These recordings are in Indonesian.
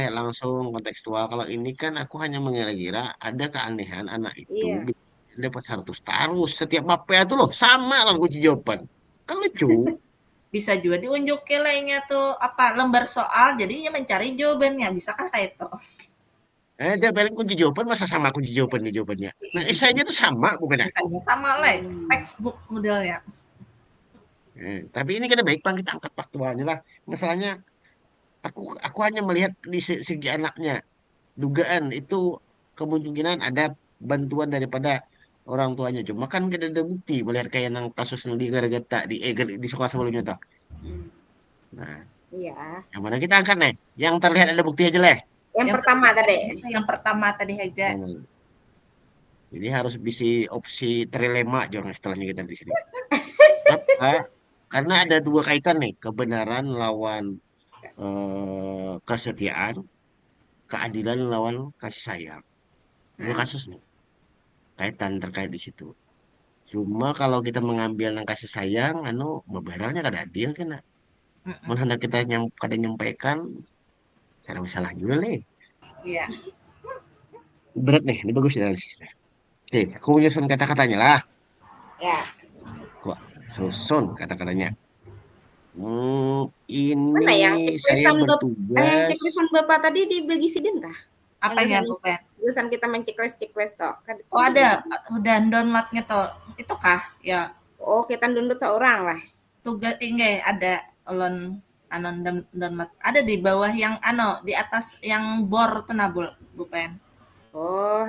langsung kontekstual. Kalau ini kan aku hanya mengira-gira ada keanehan anak itu Iya. dapat 100 tarus setiap mapnya tuh loh sama lah kunci jawaban. Kan lucu. Bisa juga diunjuk ke lainnya tuh apa lembar soal jadinya mencari jawabannya. Bisakah kayak itu? Dia balik kunci jawaban masa sama kunci jawabannya. Nah, esainya tuh sama bukan ya? Misalnya sama lah textbook modelnya. Tapi ini kan baik bang kita angkat faktualnya lah. Masalahnya aku hanya melihat di segi anaknya. Dugaan itu kemungkinan ada bantuan daripada orang tuanya. Cuma kan kita ada bukti melihat kayak yang kasus di Garagata di sekolah sebelumnya tuh. Nah, Iya. yang mana kita angkat nih? Yang terlihat ada bukti aja lah. Yang pertama tadi. Itu yang pertama tadi aja. Nah, jadi harus bisa opsi trilema jangan istilahnya kita di sini. Apa? Karena ada dua kaitan nih, kebenaran lawan kesetiaan, keadilan lawan kasih sayang. Dua Nah, kasus nih, kaitan terkait di situ. Cuma kalau kita mengambil yang kasih sayang, beberanya kada adil kan. mm-mm. Mana kita kada nyampaikan, cara masalah juga nih. Iya. Berat nih, ini bagus analisisnya. Oke, aku menyusun kata-katanya lah. Ya. Kok susun kata-katanya. Mana Ini yang saya checklistan yang bertugas. checklistan Bapak tadi dibagi sidin kah? Apanya, Bu Pen? Jurusan kita checklist toh. Kan, Oh ada, udah downloadnya tuh. Itu kah? Ya, oh, kita download seorang lah. tugas ini ada ulun anon download. Ada di bawah yang di atas yang bor tuh nabul, Bu Pen. Oh,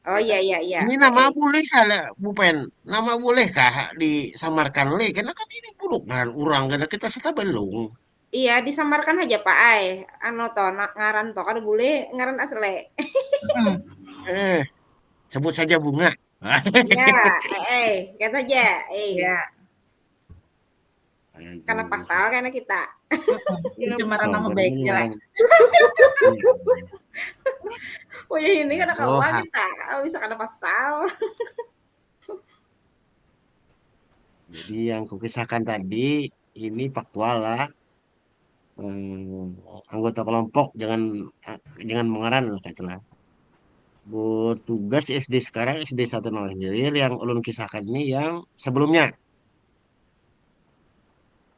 Oh iya iya iya. Ini nama boleh kalau bupen nama bolehkah disamarkan le? Karena kan ini buruk kan orang karena kita serta belum. Iya, disamarkan aja Pak Ai. Toh ngaran toh kada boleh ngaran asli. Hmm. Eh, sebut saja bunga. Iya, kata aja. Ya, Karena Aduh, pasal karena kita. ya pencemaran nama sabar ini baiknya lah. orang. Iya, iya. Oh ya ini karena Oh, kawan kita. Oh, bisa karena pasal. jadi yang kukisahkan tadi ini faktual lah. Anggota kelompok jangan mengarang lah katalah. Bertugas SD sekarang SD 1 Nawahiril yang ulun kisahkan ini yang sebelumnya.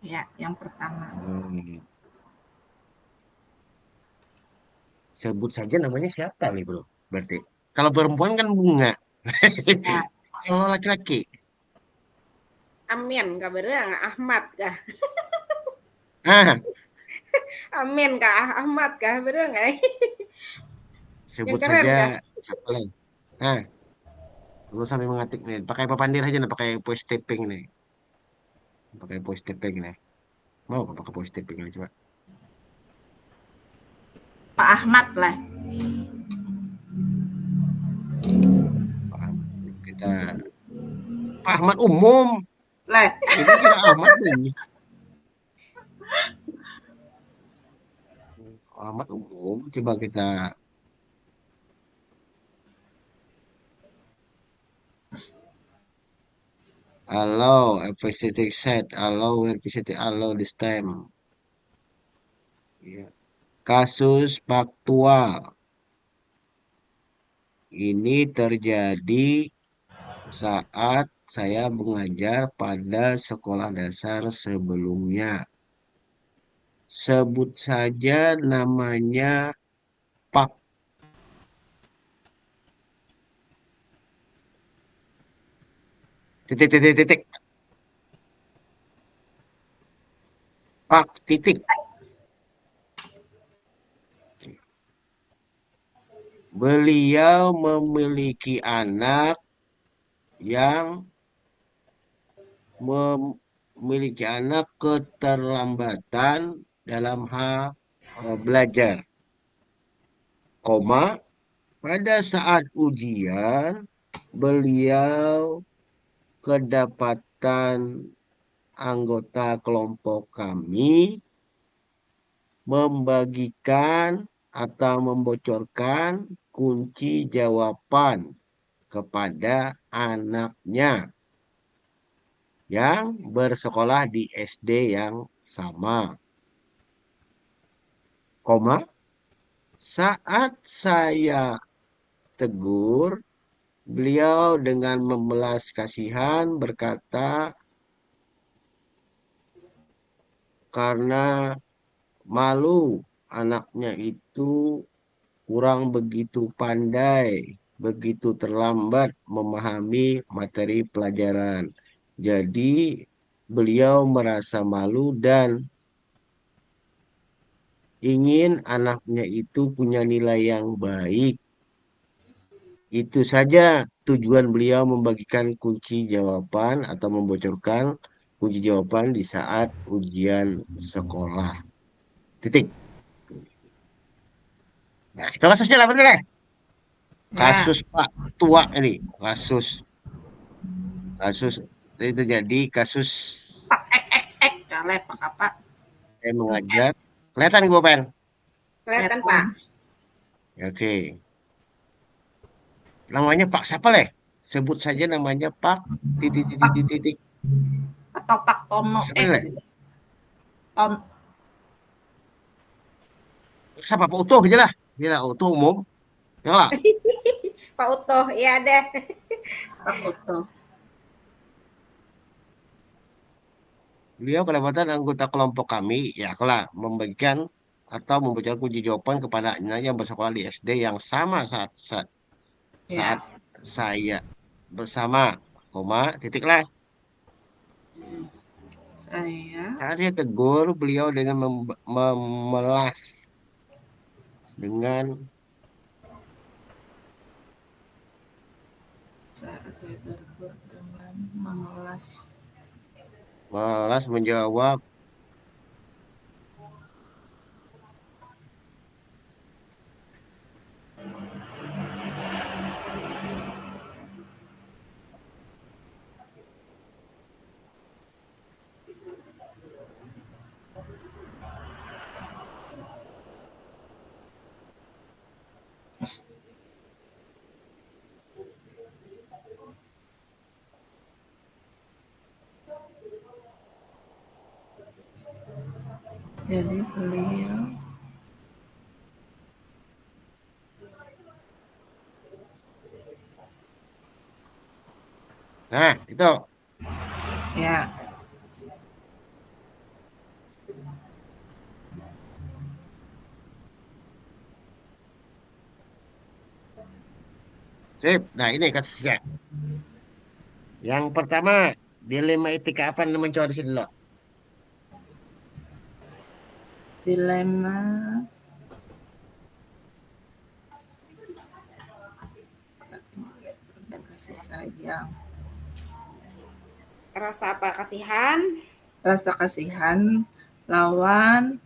Ya, yang pertama. Hmm, sebut saja namanya siapa nih bro? Berarti kalau perempuan kan bunga. Ya, Kalau laki-laki, Amin kabarnya nggak Ahmad kah? ah, Amin kah Ahmad kah? Bener nggak? Yang sebut keren saja kah? siapa lagi? Ah, lu sambil mengetik nih, pakai papandir aja nih, pakai voice typing nih, pakai voice typing nih. Mau nggak pakai voice typing nih coba? Pak Ahmad lah. Paham? Kita Pak Ahmad umum, Lah, ini kira Ahmad nih. Ahmad umum, coba kita allow everything set, allow everything, allow this time. Ya. Kasus faktual ini terjadi saat saya mengajar pada sekolah dasar sebelumnya. Sebut saja namanya Pak titik titik titik Pak titik. Beliau memiliki anak yang memiliki anak keterlambatan dalam hal belajar, koma pada saat ujian beliau kedapatan anggota kelompok kami membagikan atau membocorkan kunci jawaban kepada anaknya yang bersekolah di SD yang sama. koma, saat saya tegur, beliau dengan membelas kasihan berkata, karena malu anaknya itu kurang begitu pandai, begitu terlambat memahami materi pelajaran. Jadi beliau merasa malu dan ingin anaknya itu punya nilai yang baik. Itu saja tujuan beliau membagikan kunci jawaban atau membocorkan kunci jawaban di saat ujian sekolah. Titik. Nah, itu kasusnya lah, bener ya? Ya. Kasus Pak Tua ini, kasus kasus itu jadi kasus Pak kale pak apa? saya mengajar. Kelihatan gue pen. Kelihatan, Kelihatan. Pak. Oke. Namanya Pak siapa leh? Sebut saja namanya Pak titik titik Pak titik titik. atau Pak Tono Siapa leh? Ton Siapa Pak Utuh aja lah. Dia lah Utuh umum. Ya lah. Pak Utoh, iya deh. Pak Uto. Beliau kedapatan anggota kelompok kami, ya kalau membagikan atau membacakan kunci jawaban kepada anak yang bersekolah di SD yang sama saat Ya. saya bersama, koma, titik lah. Saya Saat dia tegur, beliau dengan memelas dengan saat saya tegur dengan memelas. memelas menjawab, Jadi beliau nah itu. ya Sip. Nah ini kasusnya. Yang pertama, dilema etika apa yang mencoba di sini loh? dilema dan kasih sayang. Rasa apa? Kasihan. Rasa kasihan lawan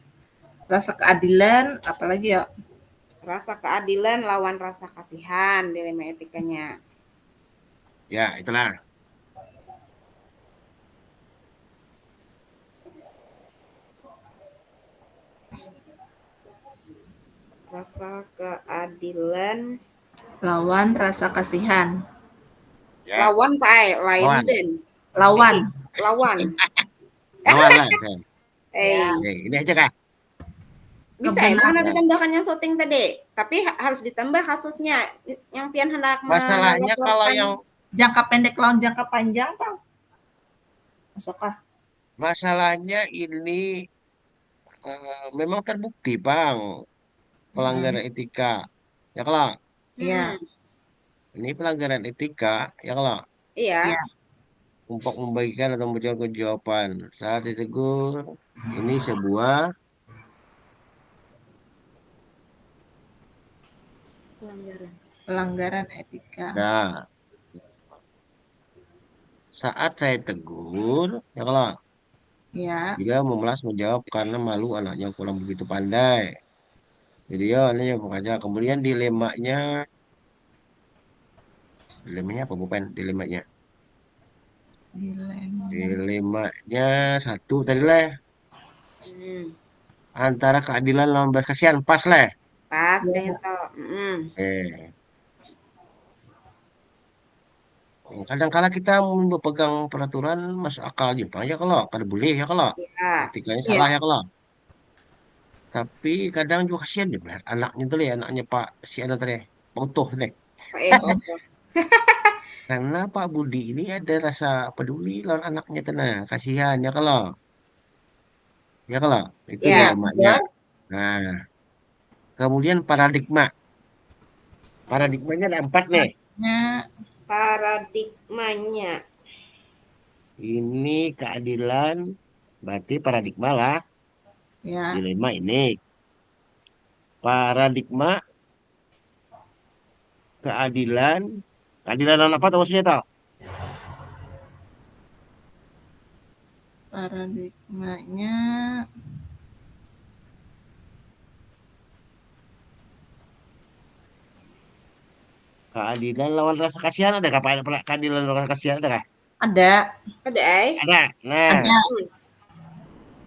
rasa keadilan, apalagi ya? Rasa keadilan lawan rasa kasihan, dilema etikanya. Ya itulah. Rasa keadilan Lawan rasa kasihan. Ya, lawan Pak, lain lawan. den. Lawan. Lawan. Lawan lah. Oke. Ya. Oke, ini aja kah? Bisa Kebenaran. emang ditambahkannya syuting tadi, tapi harus ditambah kasusnya yang pian hendak Masalahnya kalau melaporkan. yang Jangka pendek lawan jangka panjang, Bang. Masukah? masalahnya ini memang terbukti, Bang, pelanggaran etika. Ya kalau Iya. ini pelanggaran etika, ya kalau Iya. Iya. untuk membagikan atau menjawab jawaban saat ditegur, ini sebuah Pelanggaran etika. nah, saat saya tegur, ya kalau Ya. dia memelas menjawab karena malu anaknya kurang begitu pandai. Jadi ya ini aja. Kemudian dilemanya apa bukan dilemanya? Dilema. Dilemanya satu tadi lah Hmm. antara keadilan lawan belas kasihan pas lah. Pas Ya. deh itu. Kadang kala kita berpegang peraturan masuk akal juga ya kalau kada boleh ya kalau Iya. etikanya Iya. salah ya kalau Tapi kadang juga kasihan dia melihat anaknya tuh ya, anaknya Pak si anak tadi, Pak Utuh deh. Pak Eko tuh. Karena Pak Budi ini ada rasa peduli lawan anaknya tenang, kasihan ya kalau itu Ya, Iya, dilemanya. betul. Nah, kemudian paradigma, paradigmanya ada 4 nih. Nah, paradigmanya. Ini keadilan, berarti paradigma lah. ya, Dilema ini paradigma keadilan, keadilan lawan apa tuh maksudnya tau? paradigmanya Keadilan lawan rasa kasihan ada kah? Keadilan lawan rasa kasihan ada kah? ada, Ada ay. Ada. Nah, ada.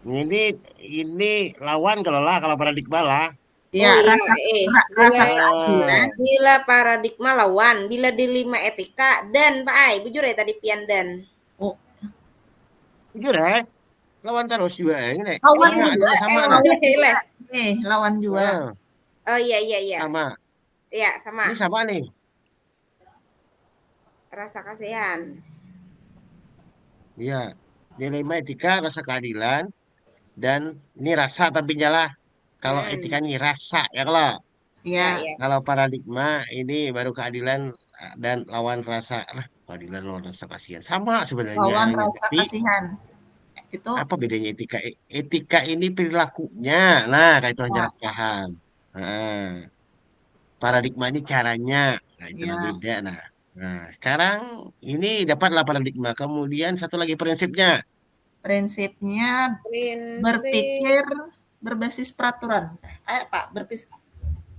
ini ini lawan kalau lah kalau paradigma lah. Ya, Oh iya, rasa bila rasa keadilan. bila paradigma lawan, bila dilema etika dan Pak Ai, bujur ya tadi pian dan. Oh, Jujur ya, lawan terus juga ini. lawan Sama juga, adalah sama nah. lawan Boleh, juga. boleh. Lawan juga. Nah, Oh iya iya iya. sama. Iya, sama. Ini sama nih. Rasa kasihan. Iya. Dilema etika, rasa keadilan dan ini rasa tapi nyala. Kalau etika ini rasa ya kalau. Ya, Ya, ya. Kalau paradigma ini baru keadilan dan lawan rasa lah keadilan lawan rasa kasihan sama sebenarnya lawan ini. rasa Tapi kasihan. Itu apa bedanya etika? Etika ini perilakunya. Nah, kayak itu ya, jarak paham. Nah, paradigma ini caranya. Nah, itulah ya, beda. Nah, sekarang ini dapatlah paradigma. Kemudian satu lagi prinsipnya. prinsipnya Prinsip berpikir berbasis peraturan. Pak,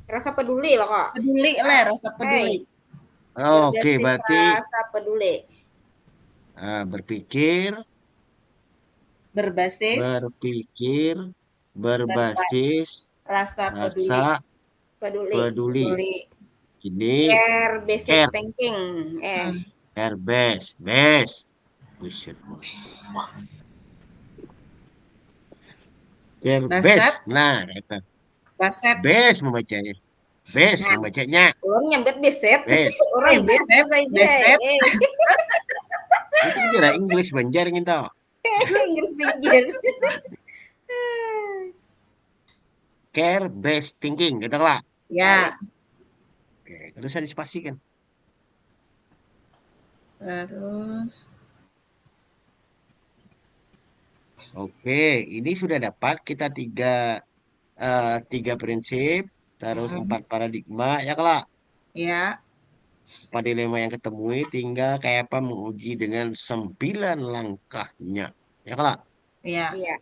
rasa peduli loh kok. peduli lah, rasa peduli. Oke, Berbasis berarti rasa peduli. berpikir, Berbasis berpikir, berbasis rasa peduli. rasa Peduli. peduli. Peduli. Ini Care basic R. thinking. Airbus, bes. Buset. Airbus. Baset. Nah, itu. Baset. Bes membacanya. Bes Nah. membacanya. Orang nyambet beset. Bes. Orang beset saja. beset. Itu kira Inggris Banjar gitu. Inggris pinggir. Care based thinking, gitu lah. Ya. Oke, terus saya dispasikan. Terus Oke, ini sudah dapat kita tiga prinsip, terus 4 paradigma, ya kelak. ya, Apa dilema yang ketemui, tinggal kayak apa menguji dengan 9 langkahnya, ya kelak. ya. Iya.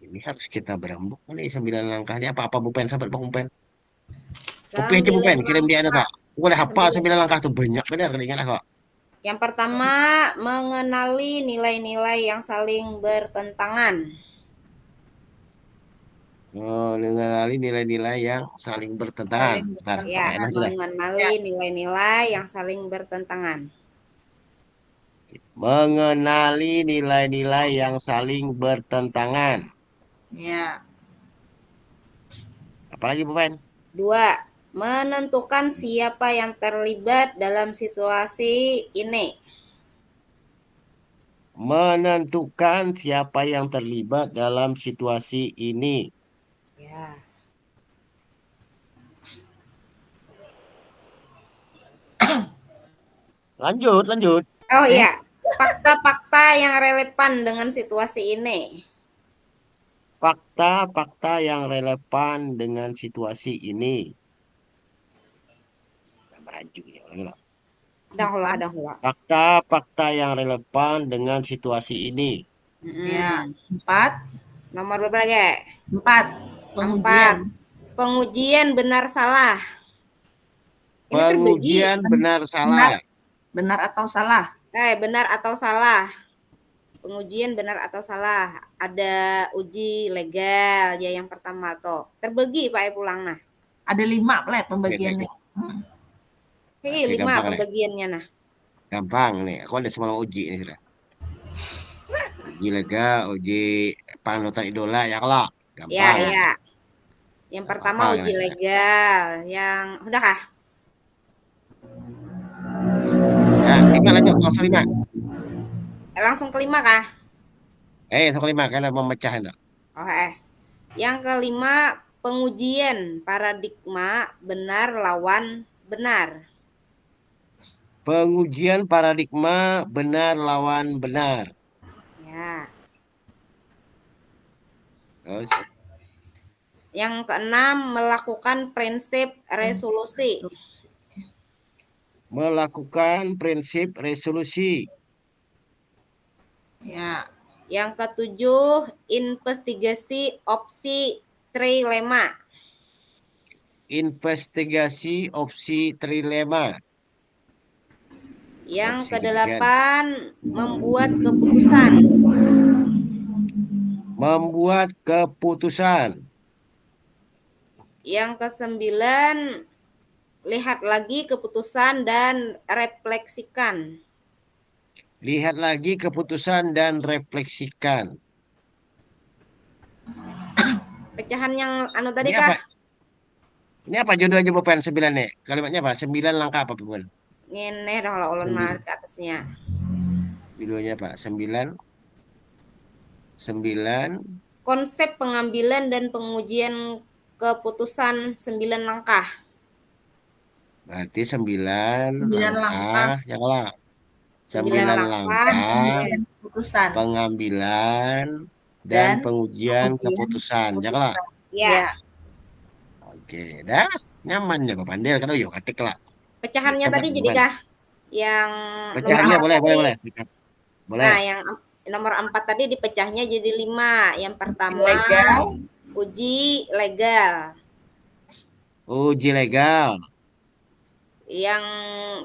Ini harus kita berembuk nih 9 langkahnya apa Bupen sampai Bang Bupen. Kopi aja Bupen, kirim dia ada tak? Gue udah hafal 9 langkah tuh banyak benar kedengaran kok. Yang pertama, mengenali nilai-nilai yang saling bertentangan. Mengenali nilai-nilai yang saling bertentangan. Bentar, Ya, pakai enak deh. mengenali nilai-nilai yang saling bertentangan. Mengenali nilai-nilai yang saling bertentangan. Ya. Apalagi Bupen? 2. Menentukan siapa yang terlibat dalam situasi ini. Menentukan siapa yang terlibat dalam situasi ini. Ya. Lanjut. Oh iya, fakta-fakta yang relevan dengan situasi ini. Fakta-fakta yang relevan dengan situasi ini. Maju ya. Ada hula. Fakta-fakta yang relevan dengan situasi ini. Ya. 4. Nomor berapa lagi? 4. Pengujian. Pengujian benar salah. Ini terbagi. Pengujian benar salah. Benar atau salah? Benar atau salah. Pengujian benar atau salah. Ada uji legal ya yang pertama tuh. Terbagi Pak pulang nah. Ada 5 lah pembagiannya. Oke, 5 gampang, pembagiannya nah. Gampang nih. Aku ada semua uji ini sudah. Uji legal, uji panutan idola ya kalau Ya, gampang. ya. Yang Gak pertama apa-apa uji kira-kira. legal. Yang udah kah? Ya, 5 lanjut, langsung 5. Langsung kelima kah? Langsung 5 karena memecah itu. Oh, Yang kelima, pengujian paradigma benar lawan benar. Pengujian paradigma benar lawan benar. Ya. Terus Yang keenam, melakukan prinsip resolusi. melakukan prinsip resolusi. Ya. Yang ketujuh, investigasi opsi trilema. Investigasi opsi trilema. Yang Opsi kedelapan, membuat keputusan. membuat keputusan. Yang kesembilan, lihat lagi keputusan dan refleksikan. Lihat lagi keputusan dan refleksikan. Pecahan yang anu tadi Ini kah? apa? Ini apa judulnya pulpen 9 nih? Kalimatnya apa? 9 langkah apa pun? Ngene dah kalau ulun mah ke atasnya. Judulnya apa? 9 Konsep pengambilan dan pengujian keputusan 9 langkah. berarti 9 9 langkah langkah ya kalau 9 9 langkah langkah pengambilan keputusan pengambilan dan dan pengujian pengujian keputusan ya kalau keputusan. ya. Ya. oke dah nyaman ya Pak Pandel kalau yuk ketik lah Pecahannya hebat tadi Bu jadi Pan. kah? Yang nomor Pecahannya 4 boleh tadi. boleh boleh boleh Nah, yang nomor 4 tadi dipecahnya jadi 5. Yang pertama, Legal. uji legal. uji legal Yang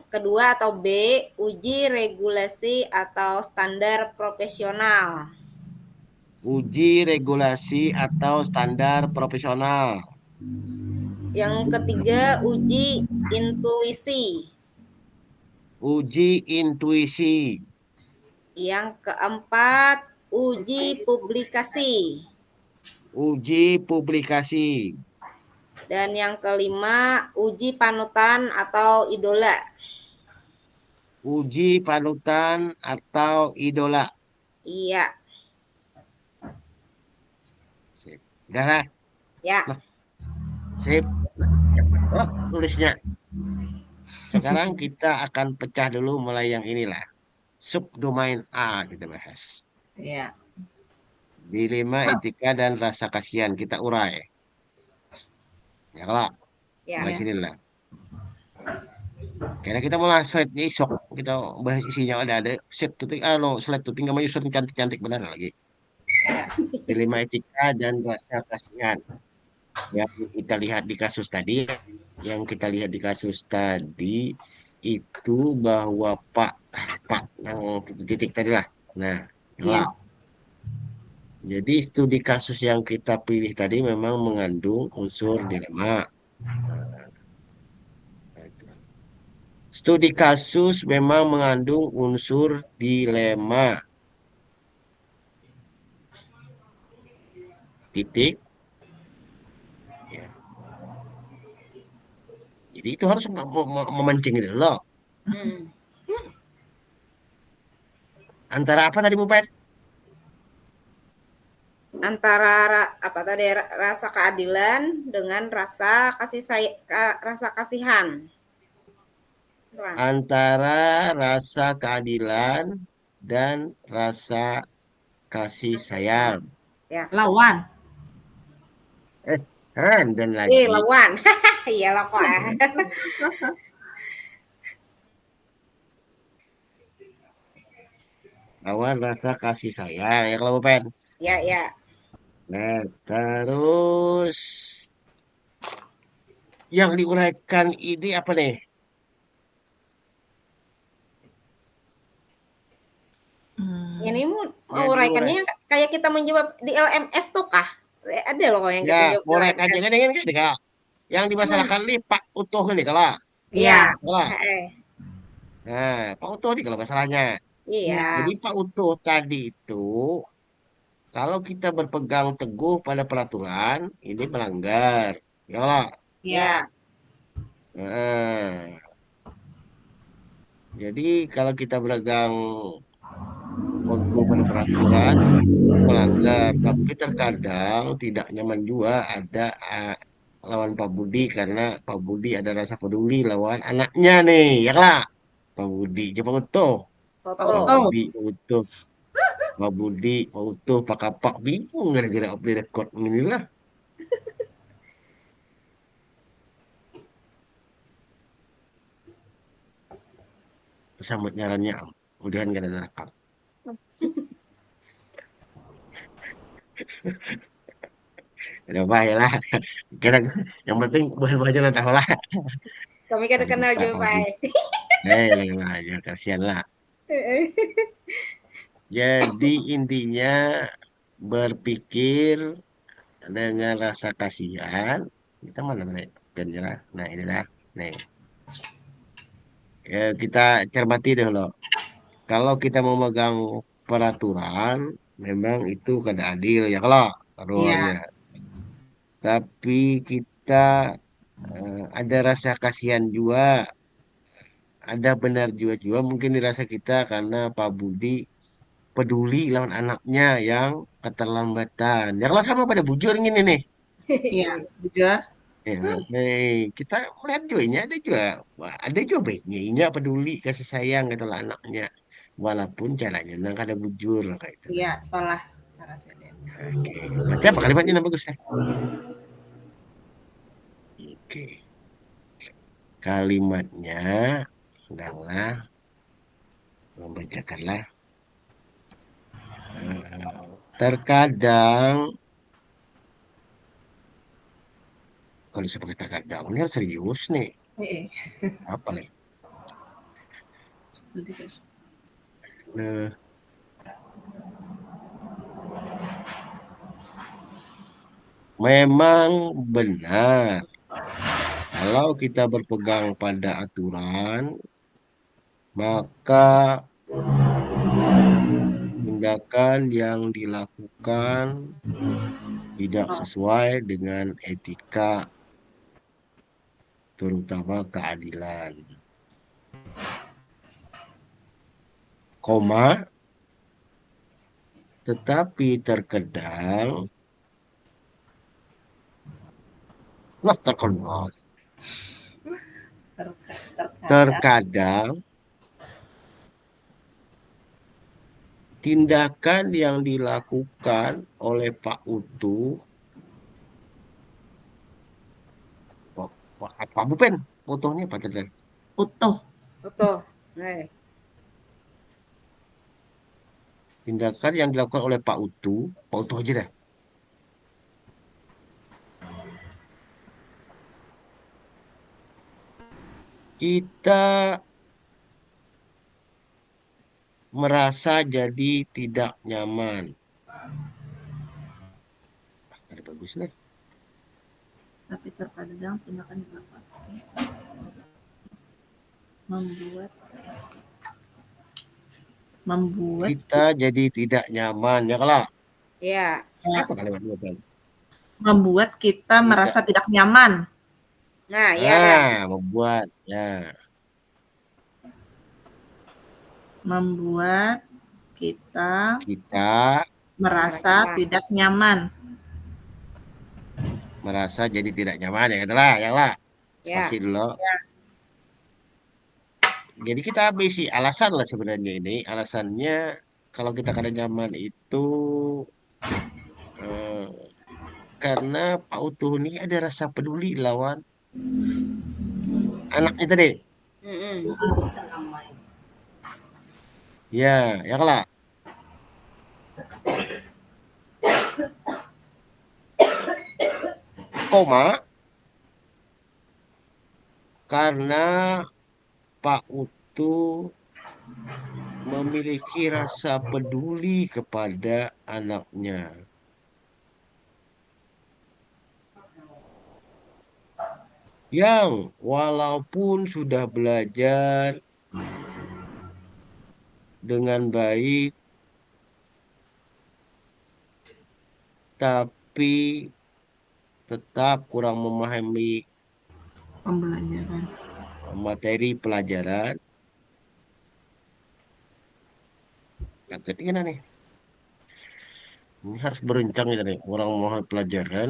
kedua atau B, uji regulasi atau standar profesional. uji regulasi atau standar profesional Yang ketiga, uji intuisi. uji intuisi Yang keempat, uji publikasi. uji publikasi Dan yang kelima, uji panutan atau idola. uji panutan atau idola. Iya, Sip. Udah lah. ya. Sip. Oh, tulisnya. Sekarang kita akan pecah dulu mulai yang inilah. Subdomain A kita bahas. Ya. Dilema, etika, dan rasa kasihan kita urai. Ya kalau Ya. mulai sini lah. Karena kita mulai slide-nya isok. Kita bahas isinya ada set tuting. No, slide tuting sama user cantik-cantik benar lagi. Dilema, etika, dan rasa kasihan. Yang kita lihat di kasus tadi, itu bahwa Pak yang titik tadi lah. Nah, Ya. lah. Jadi studi kasus yang kita pilih tadi memang mengandung unsur dilema. Nah, itu. Studi kasus memang mengandung unsur dilema. Titik. Ya. Jadi itu harus memancing itu loh. Hmm. Antara apa tadi Bu Pet? Antara apa tadi rasa keadilan dengan rasa rasa kasihan. Antara rasa keadilan dan rasa kasih sayang. Ya. Lawan. Dan lagi Lawan. Iyalah kok. lawan rasa kasih sayang ya kalau Bu Pen. Ya, ya. Nah, terus yang diuraikan ini apa nih? Ini mau Yang uraikannya kayak kita menjawab di LMS tuh kah? Ada loh yang kita ya, jawab di boleh LMS. kan jangan kan kalau yang dimasalahkan ini Pak Utuh ini kalau. Iya. Kalau. Eh. Nah, Pak Utuh nih kalau masalahnya. Iya. Jadi Pak Utuh tadi itu, kalau kita berpegang teguh pada peraturan, ini melanggar. Ya lah. Ya. Nah, jadi kalau kita berpegang teguh pada peraturan, itu melanggar. Tapi terkadang tidak nyaman juga ada lawan Pak Budi karena Pak Budi ada rasa peduli lawan anaknya nih, ya lah. Pak Budi, coba utuh. Pak Pak Foto. Utuh. Budi, utuh. Pak Budi, Pak Utuh, Pak Kapak, bingung gara-gara off the record inilah. Sambut nyarannya, kemudian gak ada rekam. Ada bahaya lah. Karena yang penting bukan baju nanti lah. Kami kan kenal Buka juga, Pak Budi. Pak. Lah, ya kasihan lah. Jadi intinya berpikir dengan rasa kasihan. Kita mana tadi? Penjela. Nah inilah. Nih. Ya, kita cermati dulu. Kalau kita memegang peraturan, memang itu kada adil ya kalau taruhannya. Iya, Tapi kita ada rasa kasihan juga, ada benar juga mungkin dirasa kita karena Pak Budi peduli lawan anaknya yang keterlambatan. Ya kalau sama pada bujur gini nih. iya, jujur. Ya, kita melihat juga ini ada juga baiknya, ini peduli kasih sayang gitu lah anaknya. Walaupun caranya nang kada bujur kayak itu. Iya, salah cara saya. Oke, berarti apa kalimatnya yang bagus ya? Oke, kalimatnya adalah membacakanlah. Terkadang, kalau seperti terkadang, ini harus serius nih. Eh, Apa nih? studi guys. Nah, memang benar kalau kita berpegang pada aturan, maka tindakan yang dilakukan tidak sesuai dengan etika, terutama keadilan. Koma, tetapi terkadang, terkadang, Terkadang. terkadang tindakan yang dilakukan oleh Pak Utu, Pak Bupen, fotonya apa tadi? Utuh. Foto. Tindakan yang dilakukan oleh Pak Utu aja dah. Kita merasa jadi tidak nyaman. Ada bagus nih. Tapi terkadang tindakan dilakukan membuat Kita jadi tidak nyaman ya kalau Ya. apa kalimatnya Bang? membuat kita Tidak. merasa tidak nyaman. Nah, ya dah. Membuat ya. Membuat kita merasa Merasa. tidak nyaman. Merasa jadi tidak nyaman ya katalah ya lah. Ya. Spasi dulu. Jadi kita isi alasan lah sebenarnya ini. Alasannya kalau kita kada nyaman itu karena Pak Utuh ini ada rasa peduli lawan anaknya tadi. Mm-mm. Ya, ya kalau koma karena Pak Utuh memiliki rasa peduli kepada anaknya. Yang walaupun sudah belajar dengan baik, tapi tetap kurang memahami Pembelajaran. materi pelajaran. Nah, ketinggalan nih. Ini harus berencang gitu nih. Kurang memahami pelajaran.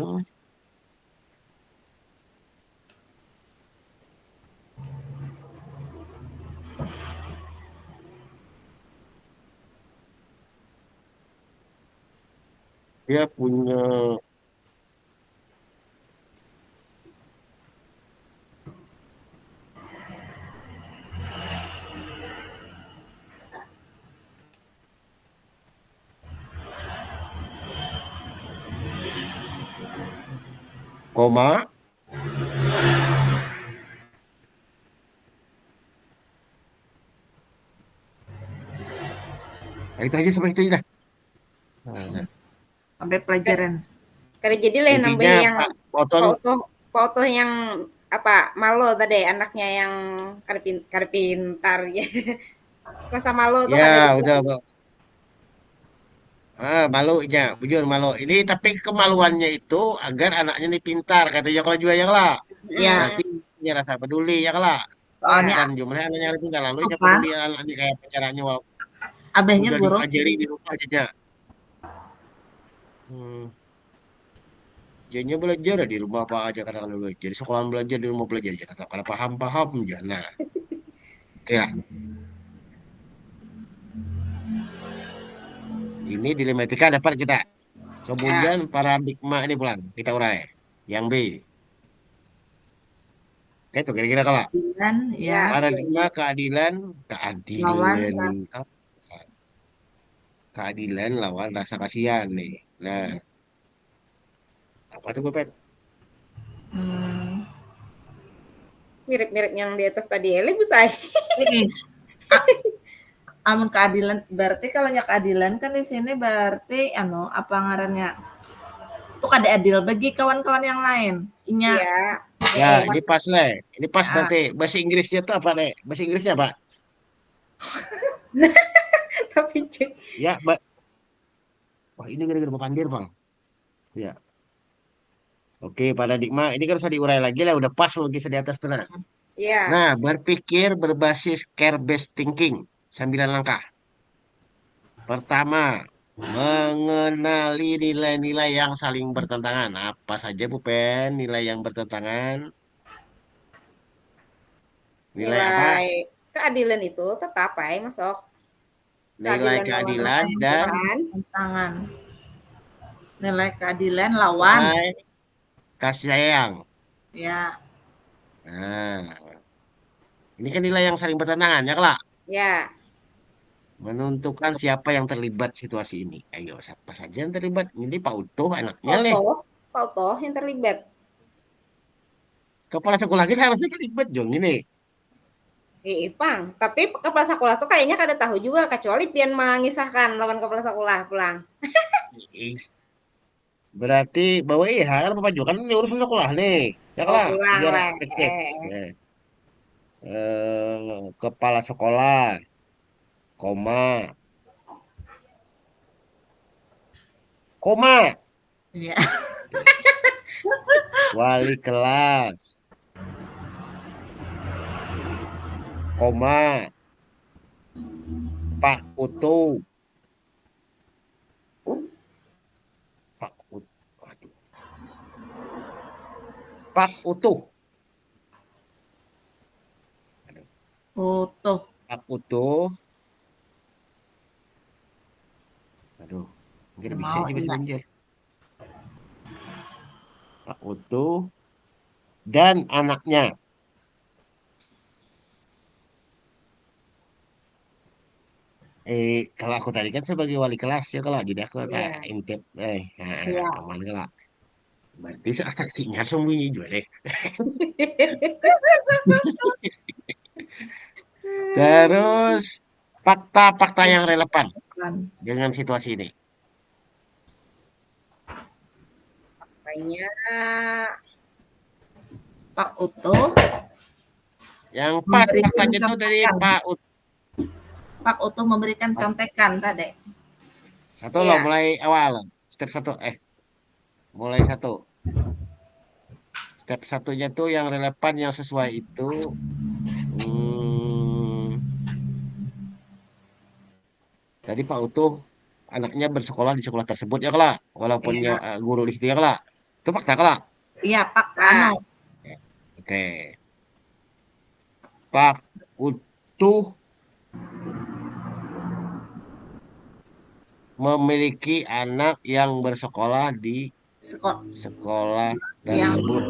Dia punya koma. Nah, itu aja sampai itu aja dah. Nah, Sampai pelajaran. Karena jadi lah intinya nambahin yang Pak Oton Pak Oto yang apa malo tadi anaknya yang pintar ya. Rasa malo tuh ya ada di udah Pak. Malunya, bujur malu. Ini tapi kemaluannya itu agar anaknya ini pintar, katanya kalau juga ya lah. Ya, Berarti punya rasa peduli ya lah. soalnya Bukan jumlah anaknya yang pintar lalu nya apa? peduli anaknya kayak pacarannya walaupun Abahnya udah guru. diajari di rumah aja. Hmm. Jadinya belajar di rumah apa aja katakan belajar. Di sekolah belajar di rumah belajar aja. Kata kalau paham aja. Nah, oke lah. Ini dilematika dapat kita. Ya, Kemudian paradigma ini pulang kita urai. Yang B. Oke, itu kira-kira kalau Dan ya, ya paradigma lawan keadilan apa? Keadilan lawan rasa kasihan nih. Nah, apa tuh Pet? hmm, mirip-mirip yang di atas tadi Ele busai. ini amun keadilan berarti kalau nya keadilan kan di sini berarti apa ngarannya tuh kada adil bagi kawan-kawan yang lain. Inya Iya, Ya, eh, ini pas le. Ini pas ya, nanti. Bahasa Inggrisnya tuh apa nih? Bahasa Inggrisnya apa? tapi cek Ya, wah ini gara-gara pandir bang. Ya, oke paradigma. Ini kan bisa diurai lagi lah. Udah pas lagi di atas tuh. Nah, ya, Nah, berpikir berbasis care-based thinking. 9 langkah. Pertama, mengenali nilai-nilai yang saling bertentangan. Apa saja, Bu Pen? Nilai yang bertentangan. Nilai apa? nilai keadilan itu tetap ya masuk Nilai keadilan lawan rasa keadilan dan kasihan. tangan nilai keadilan lawan nilai kasih sayang. ya Nah, ini kan nilai yang saling bertentangan, ya, Kak? Ya, Menentukan siapa yang terlibat situasi ini. Ayo, siapa saja yang terlibat? Ini Pak Utuh, anaknya, nih. Pak Oto yang terlibat. Kepala sekolah kita harusnya terlibat, Jong. Ini. Ipang, tapi kepala sekolah tuh kayaknya kada tahu juga kecuali pian mengisahkan lawan kepala sekolah pulang. Ih, berarti bawa IH kan Bapak Jo kan ini urusan sekolah nih. Ya Oh, lah, pulang biar lah. cek. Kepala sekolah, koma, koma, ya wali kelas, koma, Pak Utuh, Pak Utuh, aduh, Pak Utuh, aduh, utuh Pak Utuh, aduh, mungkin bisa mau juga enggak sebentar. Pak Utuh dan anaknya. Kalau aku tadi kan sebagai wali kelas ya kalau jadi aku tak Iya. intip ya aman kalau berarti saksinya sembunyi juga deh. Terus fakta-fakta yang relevan kan dengan situasi ini. Kayaknya Pak Utuh Yang pas memberikan faktanya tuh dari kesempatan Pak Pak Utuh memberikan contekan tadi. Satu lo Iya. mulai awal. Step satu. Mulai satu. Step satunya tuh yang relevan, yang sesuai itu. Hmm, Tadi Pak Utuh anaknya bersekolah di sekolah tersebut ya kelak. Walaupun Iya, guru di situ ya kelak. Itu fakta kelak. iya Pak Pak. Oke. Pak Utuh memiliki anak yang bersekolah di Sekolah sekolah yang tersebut.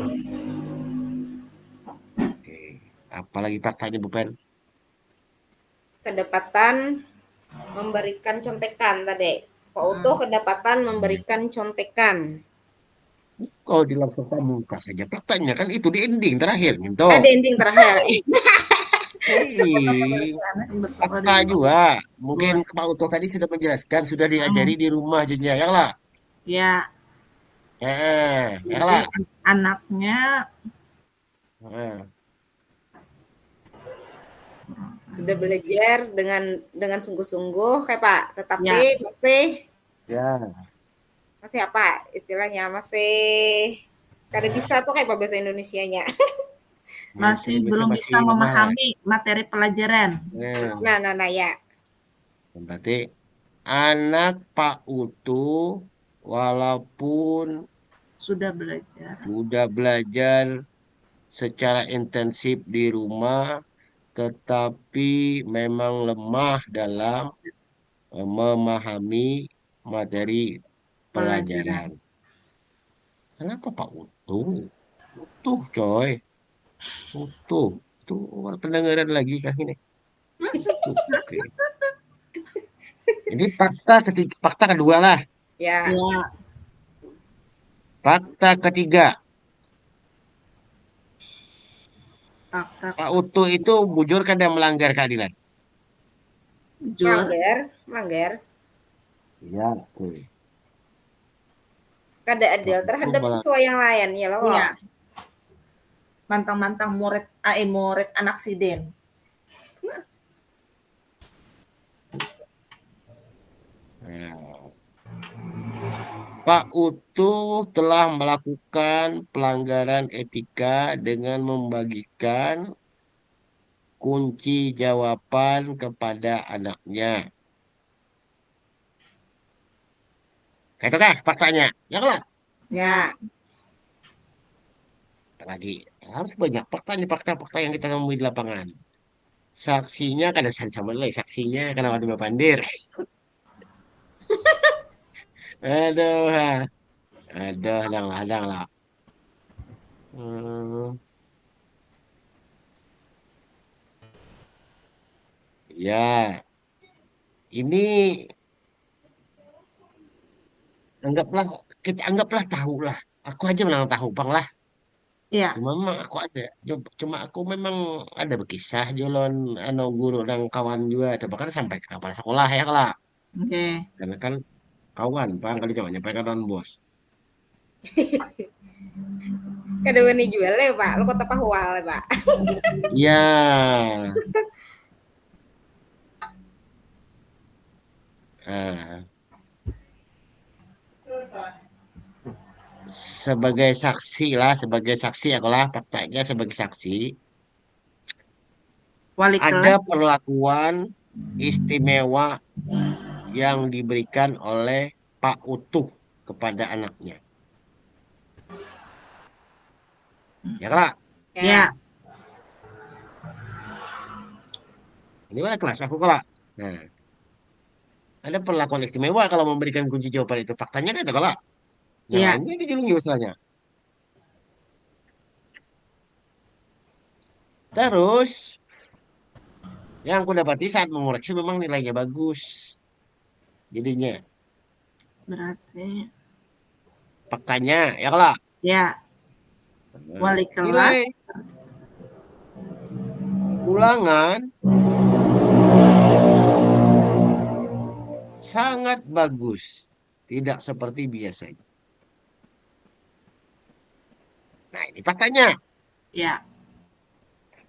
Oke. Apalagi faktanya Bu Pen? Kedapatan memberikan contekan tadi. Pak Utuh kedapatan memberikan contekan. Kalau dilakukan buka saja faktanya kan itu di ending terakhir gitu. Ada ending terakhir. Hei, anak yang bersekolah di fakta juga. Mungkin luar. Pak Uto tadi sudah menjelaskan, sudah diajari di rumah jadinya, ya lah. Ya, Ya jadi lah. anaknya Eh, Sudah belajar dengan sungguh-sungguh kayak Pak, tetapi Ya. Ya, masih apa istilahnya, masih kada bisa tuh kayak bahasa Indonesianya. masih belum masih bisa lemah lah. memahami materi pelajaran. Nah ya. Berarti anak Pak Utu walaupun Sudah belajar. sudah belajar secara intensif di rumah, tetapi memang lemah dalam memahami materi pelajaran. Kenapa Pak Utuh? Utuh, coy. Utuh. Tuh, pendengaran lagi kah ini? Utuh. Oke. Ini fakta kedua lah. Ya, Ya, Fakta ketiga, fakta Pak Utuh itu bujur kadang melanggar keadilan. jujur. melanggar Iya, betul. kada Pak adil Utuh terhadap siswa yang lain ya loh. Iya. Mantang-mantang murid anak siden. Nah, Pak Utuh telah melakukan pelanggaran etika dengan membagikan kunci jawaban kepada anaknya. Itukah faktanya? Ya lah. Ya, Lagi harus banyak faktanya, fakta-fakta yang kita temui di lapangan. Saksinya kan ada sama lah, saksinya karena ada pandir. Aduh, aduh, hadang lah. Hmm, ya, ini anggaplah kita anggaplah tahu lah. Aku aja menang tahu, bang lah. iya. Cuma memang aku ada, cuma aku memang ada berkisah jolon anu guru dan kawan juga. Coba kan sampai ke kepala sekolah ya lah. Oke. Karena kan kawan, bang kali coba nyampaikan non bos. Kada wani jual ya Pak, lo kota Pahual ya Pak. Iya. Nah, sebagai saksi lah, sebagai saksi aku lah faktanya sebagai saksi. Wali Ada kelas. perlakuan istimewa yang diberikan oleh Pak Utuh kepada anaknya. Ya kak, Ya, ini mana kelas aku kak. Nah, ada perlakuan istimewa kalau memberikan kunci jawaban itu. Faktanya kan itu kak. Yang ya. lainnya dijulungi misalnya. Terus, yang aku dapati saat mengoreksi memang nilainya bagus. Jadinya, Berarti faktanya ya kak. ya, Nah, wali nilai kelas. ulangan sangat bagus. Tidak seperti biasanya. Nah, ini faktanya. Ya,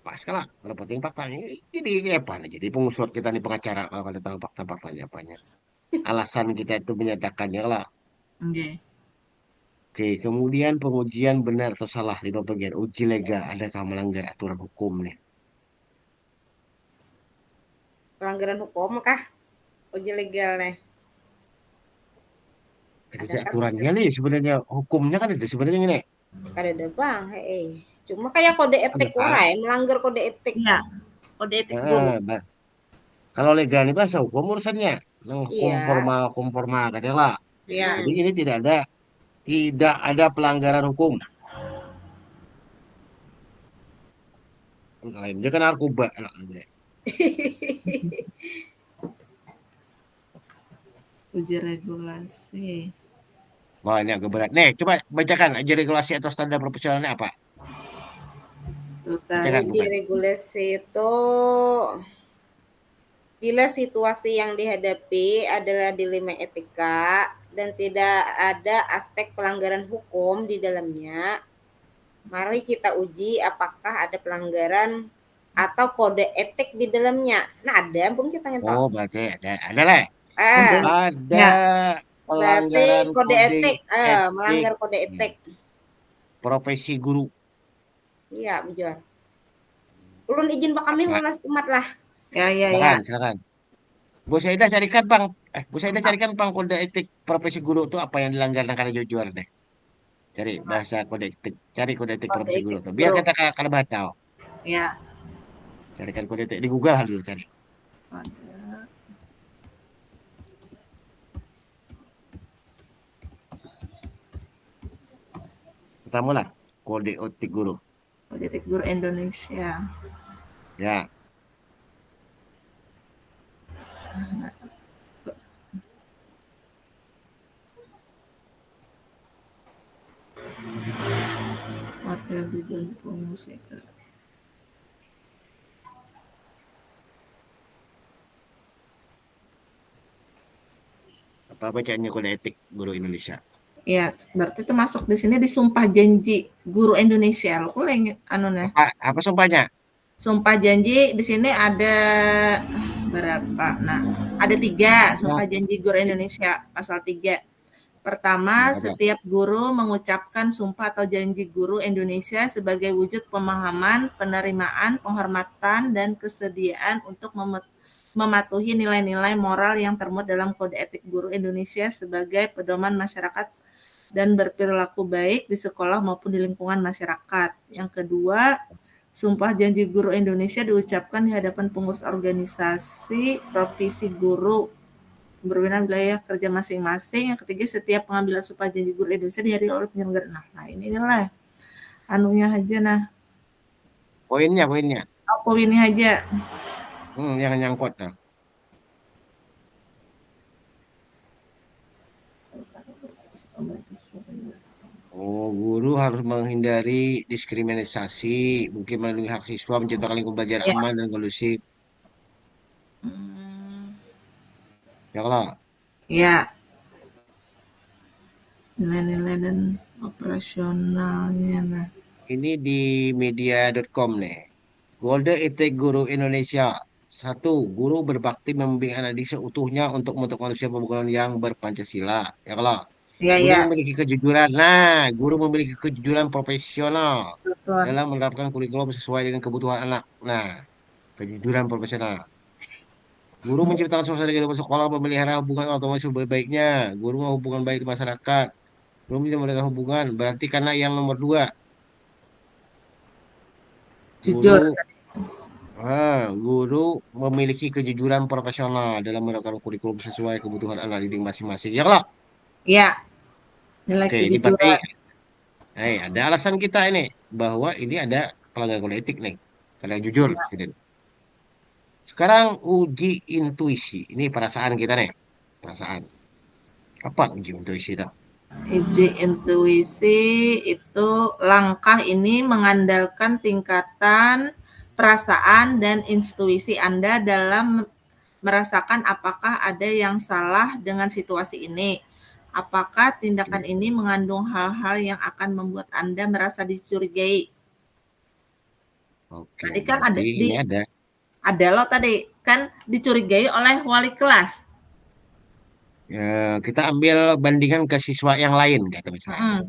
Pas kalah kalau penting faktanya. Ini apa nih? Jadi pengusut kita nih pengacara kalau ada tahu fakta-faktanya apanya. Alasan kita itu menyatakannya lah. Nggih. Oke, kemudian pengujian benar atau salah 5 bagian. Uji lega, adakah melanggar aturan hukum nih? Pelanggaran hukum kah? Uji legal nih. Ketika Adakah aturannya nih sebenarnya hukumnya kan itu sebenarnya ini. ada bang? Cuma kayak kode etik Padahal, warai, melanggar kode etik. Iya, kode etik guru. eh, kalau legal ini bahasa hukum urusannya. Yang hukum Iya. formal, hukum formal katanya lah. Iya. Jadi Mm-mm. ini tidak ada pelanggaran hukum. Lain dia kan narkoba. Uji regulasi. Wah, ini agak berat. Nih, coba bacakan aja regulasi atau standar profesionalnya apa? Itu Bacakan, tadi. Uji bukan? regulasi itu bila situasi yang dihadapi adalah dilema etika dan tidak ada aspek pelanggaran hukum di dalamnya, mari kita uji apakah ada pelanggaran atau kode etik di dalamnya. Nah, ada pun kita Oh, ngetok. berarti ada lah. Kode. Ah, Ada Ya, berarti pelanggaran kode kode etik, etik melanggar kode etik. profesi guru. Iya, betul. Ulun izin Pak kami Apa? ngulas temat lah. ya. Silakan, silakan. Bu Saidah carikan Bang. Bu Saidah carikan Bang kode etik profesi guru itu apa yang dilanggar karena jujur deh. Cari bahasa kode etik. Cari kode etik Kode profesi guru etik tuh. Biar guru. kita kalau tahu. Ya. Carikan kode etik di Google dulu cari. Ada Pertama lah kode etik guru. kode etik guru Indonesia. Ya, Warga Gubeng Pengungsi. apa bacaannya kode etik guru Indonesia? Ya, berarti itu masuk di sini di Sumpah Janji Guru Indonesia. Lo yang anu nih. Apa sumpahnya? Sumpah Janji di sini ada berapa? Nah, ada 3 Ya, Sumpah Janji Guru Indonesia pasal 3. Pertama, ada. setiap guru mengucapkan sumpah atau janji guru Indonesia sebagai wujud pemahaman, penerimaan, penghormatan, dan kesediaan untuk mematuhi nilai-nilai moral yang termuat dalam Kode Etik Guru Indonesia sebagai pedoman masyarakat dan berperilaku baik di sekolah maupun di lingkungan masyarakat. Yang kedua, Sumpah Janji Guru Indonesia diucapkan di hadapan pengurus organisasi Provisi Guru berwenang wilayah kerja masing-masing. Yang ketiga, setiap pengambilan sumpah janji guru Indonesia dihadiri oleh penyelenggara. Nah, inilah anunya aja nah. Poinnya. Apa ini aja? Yang nyangkut nah. Oh, guru harus menghindari diskriminasi, mungkin melindungi hak siswa, menciptakan lingkungan belajar Ya. aman dan kondusif. Ya kalau Ya. Nilai-nilai dan operasionalnya nah. ini di media.com nih. Kode etik guru Indonesia. 1. Guru berbakti membimbing anak didik seutuhnya untuk membentuk manusia pembangunan yang berpancasila. Ya kalau guru Ya. memiliki kejujuran. Nah, guru memiliki kejujuran profesional Betul. dalam menerapkan kurikulum sesuai dengan kebutuhan anak. Nah, kejujuran profesional. Guru menciptakan suasana kehidupan sekolah, memelihara hubungan otomatis sebaik-baiknya. Guru mau hubungan baik di masyarakat. Guru memelihara hubungan. Berarti karena yang nomor 2, Jujur. guru guru memiliki kejujuran profesional dalam menerapkan kurikulum sesuai kebutuhan anak didik masing-masing. Ya kalau, Ya. Nilai oke, ini berarti kejujuran. ada alasan kita ini bahwa ini ada pelanggaran kode etik nih, karena jujur, gitu. Sekarang uji intuisi, ini perasaan kita nih, perasaan. Apa uji intuisi itu? Uji intuisi itu langkah ini mengandalkan tingkatan perasaan dan intuisi Anda dalam merasakan apakah ada yang salah dengan situasi ini. Apakah tindakan ini mengandung hal-hal yang akan membuat Anda merasa dicurigai? Oke, Tadi kan berarti ini ada. ada lo tadi kan dicurigai oleh wali kelas. Kita ambil bandingan ke siswa yang lain, kata misalnya. Mm-mm.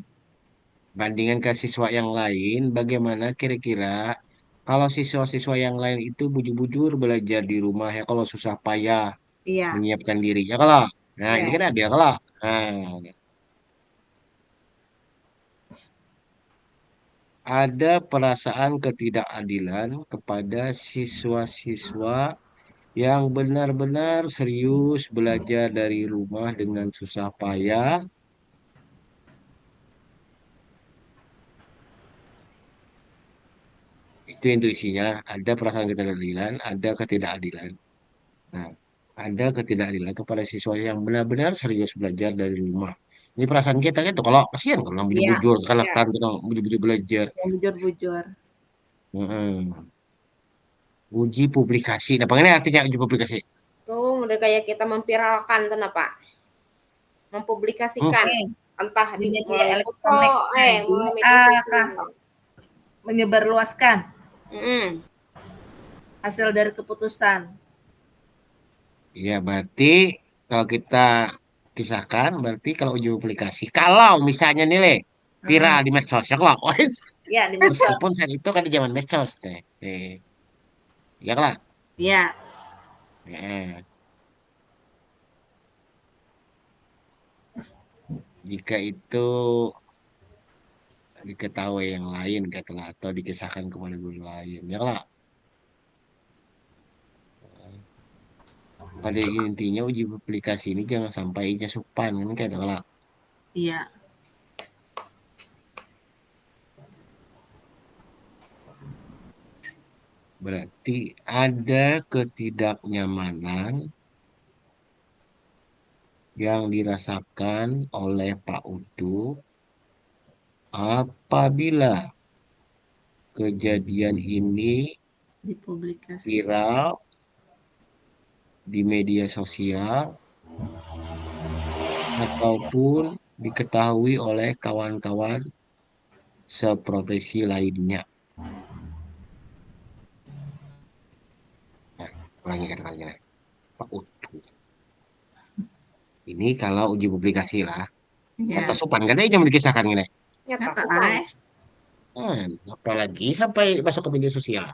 Bandingan ke siswa yang lain, bagaimana kira-kira kalau siswa-siswa yang lain itu bujur-bujur belajar di rumah ya kalau susah payah Iya, menyiapkan diri ya kalau. Nah, ini iya. kan ada kalau. Nah, ada perasaan ketidakadilan kepada siswa-siswa yang benar-benar serius belajar dari rumah dengan susah payah. Itu intuisinya, ada perasaan ketidakadilan, ada ketidakadilan. Nah, ada ketidakadilan kepada siswa yang benar-benar serius belajar dari rumah. Ini perasaan kita gitu, kalau kasihan kalau yang Iya, bujur-bujur, iya, kanak-kanak kita bujur-bujur belajar. yang bujur-bujur. Heeh. Uji publikasi. Nah, pengennya artinya uji publikasi. Tuh udah kayak kita memviralkan kenapa? Hmm, Mempublikasikan Oke, entah di di media melalui foto, elektronik. Nah, di melalui media WA kah sosial. menyebarluaskan Mm-mm. hasil dari keputusan. iya, berarti kalau kita pisahkan, berarti kalau uji publikasi, kalau misalnya nih, Le, viral Mm-mm. di medsos, ya kalau, Iya, di medsos. meskipun saat itu kan di zaman medsos, deh. Ya lah. Iya, Eh, jika itu diketahui yang lain katalah atau dikisahkan kepada guru lain ya lah, pada intinya uji aplikasi ini jangan sampai jasupan kan kayak lah. iya. Berarti ada ketidaknyamanan yang dirasakan oleh Pak Utu apabila kejadian ini Dipublikasi. viral di media sosial ataupun diketahui oleh kawan-kawan seprofesi lainnya. Nah, ulangi kata-katanya. Pak Utu. Ini kalau uji publikasi lah. Kata Iya. sopan kan jangan dikisahkan gini. Nyata Nyata sopan. ae. Apalagi sampai masuk ke media sosial.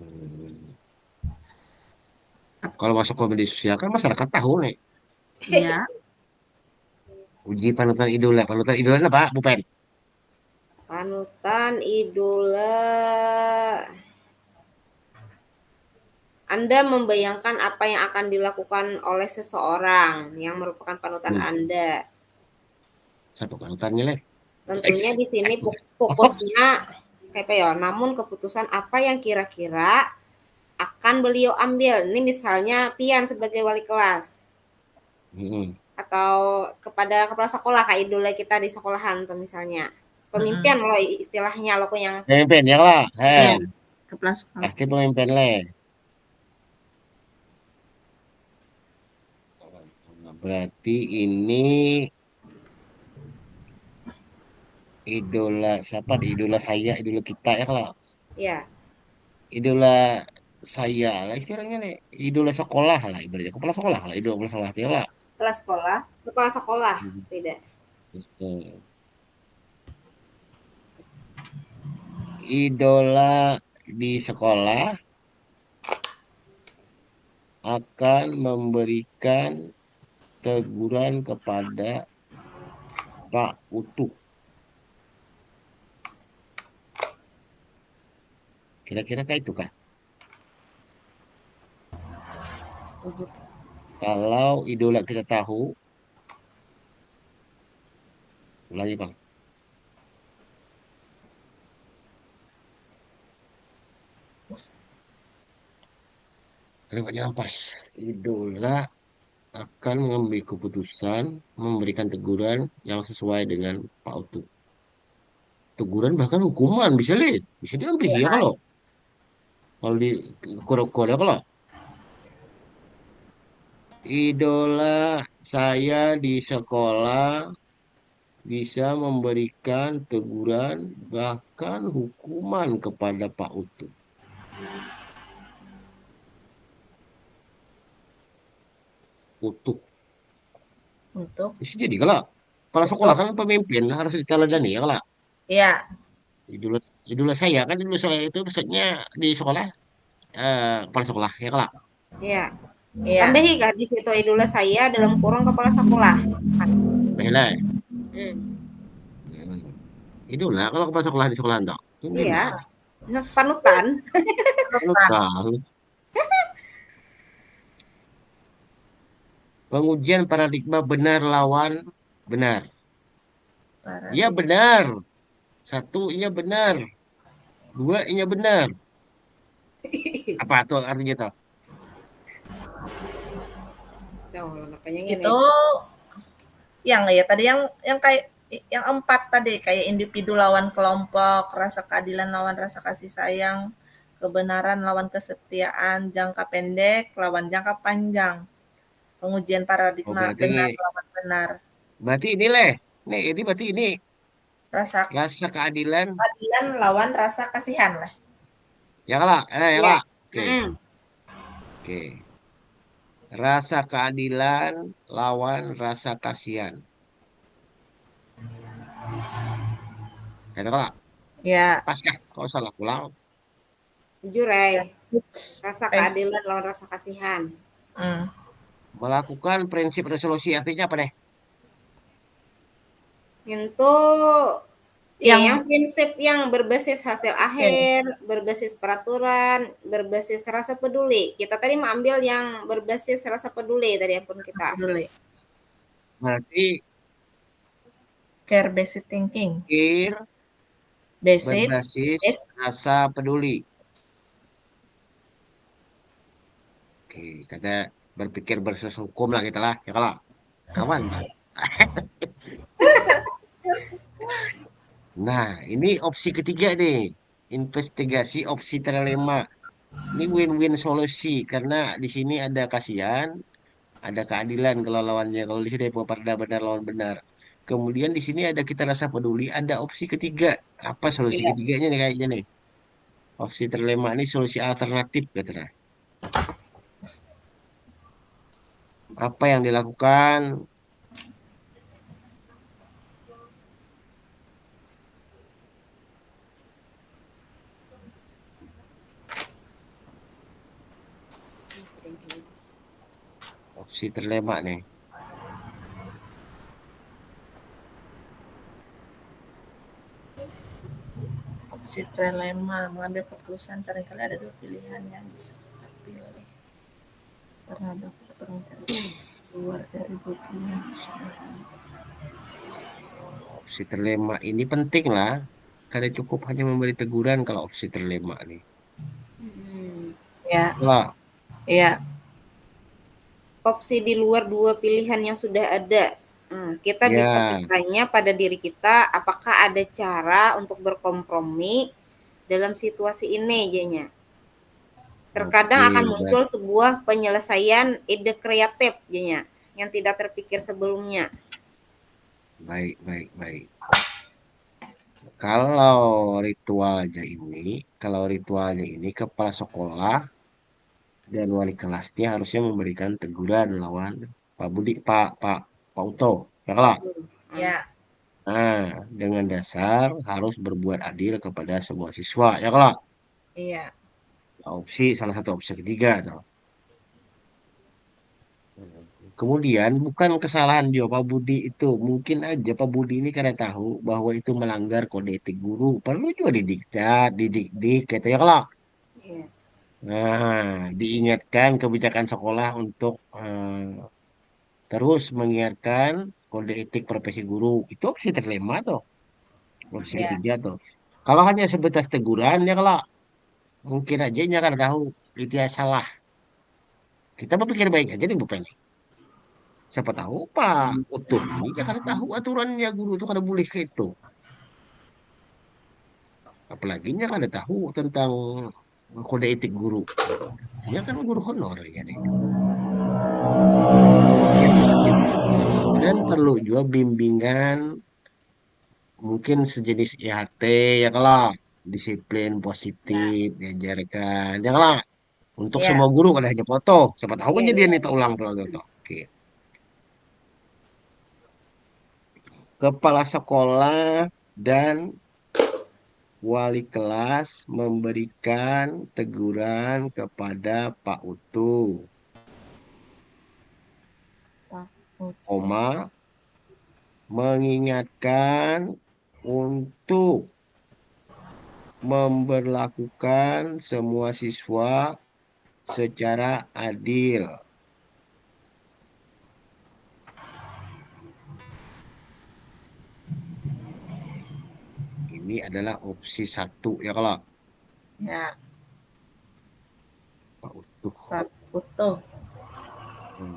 Hmm. Kalau masuk ke media sosial kan masyarakat tahu nih. Iya. Uji panutan idola. Panutan idola apa, Bu Pen? Panutan idola. Anda membayangkan apa yang akan dilakukan oleh seseorang yang merupakan panutan Hmm. Anda. Siapa panutannya, Le? Tentunya di sini Oh, fokusnya kayak apa ya? Namun keputusan apa yang kira-kira akan beliau ambil? Ini misalnya Pian sebagai wali kelas hmm. atau kepada kepala sekolah kayak idola kita di sekolahan tuh misalnya. Pemimpin Mm-mm. loh istilahnya loh yang Pemimpin ya lah. Iya. Kepala sekolah. Pasti pemimpin, Le. Berarti ini idola siapa? Idola saya, idola kita ya kalau. ya Idola saya lah istilahnya nih, idola sekolah lah ibaratnya kepala sekolah lah, idola kepala sekolah dia lah. Kepala sekolah. kepala sekolah Hmm. tidak. Idola di sekolah akan memberikan teguran kepada Pak Utu. Kira-kira kayak itu kah? Kalau idola kita tahu, ulangi Bang. Kalimatnya pas. Idola akan mengambil keputusan, memberikan teguran yang sesuai dengan Pak Utu. Teguran bahkan hukuman bisa lihat, bisa diambil ya kalau di Korea kalau idola saya di sekolah bisa memberikan teguran bahkan hukuman kepada Pak Utuh. Utuh. Untuk Jadi kalau kepala sekolah untuk kan pemimpin harus diteladani ya kalau ya idola idola saya kan idola saya itu maksudnya di sekolah kepala sekolah ya kalau Iya. iya Tambahi Kak di situ idola saya dalam kurung kepala sekolah. Bela. Hmm. Idola kalau kepala sekolah di sekolah enggak. Iya. Gimana? Panutan. penutan Bukan. Pengujian paradigma benar lawan benar. Iya paradigma benar. Satu, iya benar. Dua, iya benar. Apa tuh artinya tuh? Tuh, makanya gini. itu yang ya tadi yang kayak yang empat tadi kayak individu lawan kelompok, rasa keadilan lawan rasa kasih sayang, kebenaran lawan kesetiaan, jangka pendek lawan jangka panjang, pengujian Oh paradigma berarti benar lawan benar, ini leh. Nih, ini berarti ini rasa rasa keadilan. keadilan lawan rasa kasihan lah. Ya kalah, ya Iya. kalah. Oke, Mm-mm. oke. Rasa keadilan lawan rasa kasihan. Kata kalah. Ya, Pas kah? Kau salah pulang. Jujur, ya. rasa Space. keadilan lawan rasa kasihan. Hmm. Melakukan prinsip resolusi artinya apa nih? Itu ya Yang yang prinsip yang berbasis hasil oke, akhir, berbasis peraturan, berbasis rasa peduli. Kita tadi mengambil yang berbasis rasa peduli tadi pun kita. peduli. Berarti Care based thinking. pikir Basic berbasis is rasa peduli. Oke, kata berpikir berbasis hukum lah kita lah. Ya kalah. Kawan, Pak. Nah, ini opsi ketiga nih. Investigasi opsi terlema. Ini win-win solusi karena di sini ada kasihan, ada keadilan kalau lawannya. Kalau di sini ada benar lawan benar. Kemudian di sini ada kita rasa peduli, ada opsi ketiga. Apa solusi iya. ketiganya nih kayaknya nih? Opsi terlema ini solusi alternatif katanya. Apa yang dilakukan? Opsi terlema nih. Opsi trilema, mengambil keputusan seringkali ada dua pilihan yang bisa kita pilih. Karena dapat mencari keluar dari dua pilihan tersebut. Opsi terlema ini penting lah. Karena cukup hanya memberi teguran kalau opsi terlema nih. Hmm. Ya, Lah, ya, Opsi di luar dua pilihan yang sudah ada. Kita bisa ya, bertanya pada diri kita, apakah ada cara untuk berkompromi dalam situasi ini, jadinya. Terkadang oke, akan muncul sebuah penyelesaian ide kreatif, jadinya, yang tidak terpikir sebelumnya. baik, baik, baik. Kalau ritualnya ini kepala sekolah dan wali kelasnya harusnya memberikan teguran lawan Pak Budi, Pak Uto, ya kalau. Betul. ya, Nah, dengan dasar harus berbuat adil kepada semua siswa, ya kalau. iya, Salah satu opsi ketiga tuh. Kemudian bukan kesalahan dia Pak Budi itu. Mungkin aja Pak Budi ini karena tahu bahwa itu melanggar kode etik guru. Perlu juga didiktat, didik, katanya kalau. Iya. Nah, diingatkan kebijakan sekolah untuk terus mengingatkan kode etik profesi guru. Itu opsi terlema tuh. Opsi ya, ketiga tuh. Kalau hanya sebatas teguran ya kalau mungkin aja dia kan tahu itu ya salah. Kita berpikir baik aja nih Bu Penny. Siapa tahu Pak Utuh ini jangan tahu aturannya guru itu kada boleh kayak itu. Apalagi dia kada tahu tentang kode etik guru. Dia kan guru honor ya nih. Itu saja. Dan perlu juga bimbingan mungkin sejenis IHT ya kalau disiplin Ya, positif diajarkan ya kalau untuk ya, semua guru kan hanya foto siapa tahu Iya, aja dia iya. nih tak ulang tuh. Oke. Kepala sekolah dan wali kelas memberikan teguran kepada Pak Utu, Pak Putu. koma, mengingatkan untuk memberlakukan semua siswa secara adil. Ini adalah opsi satu ya kalau Ya, Pak Utuh. Pak Putu. Hmm.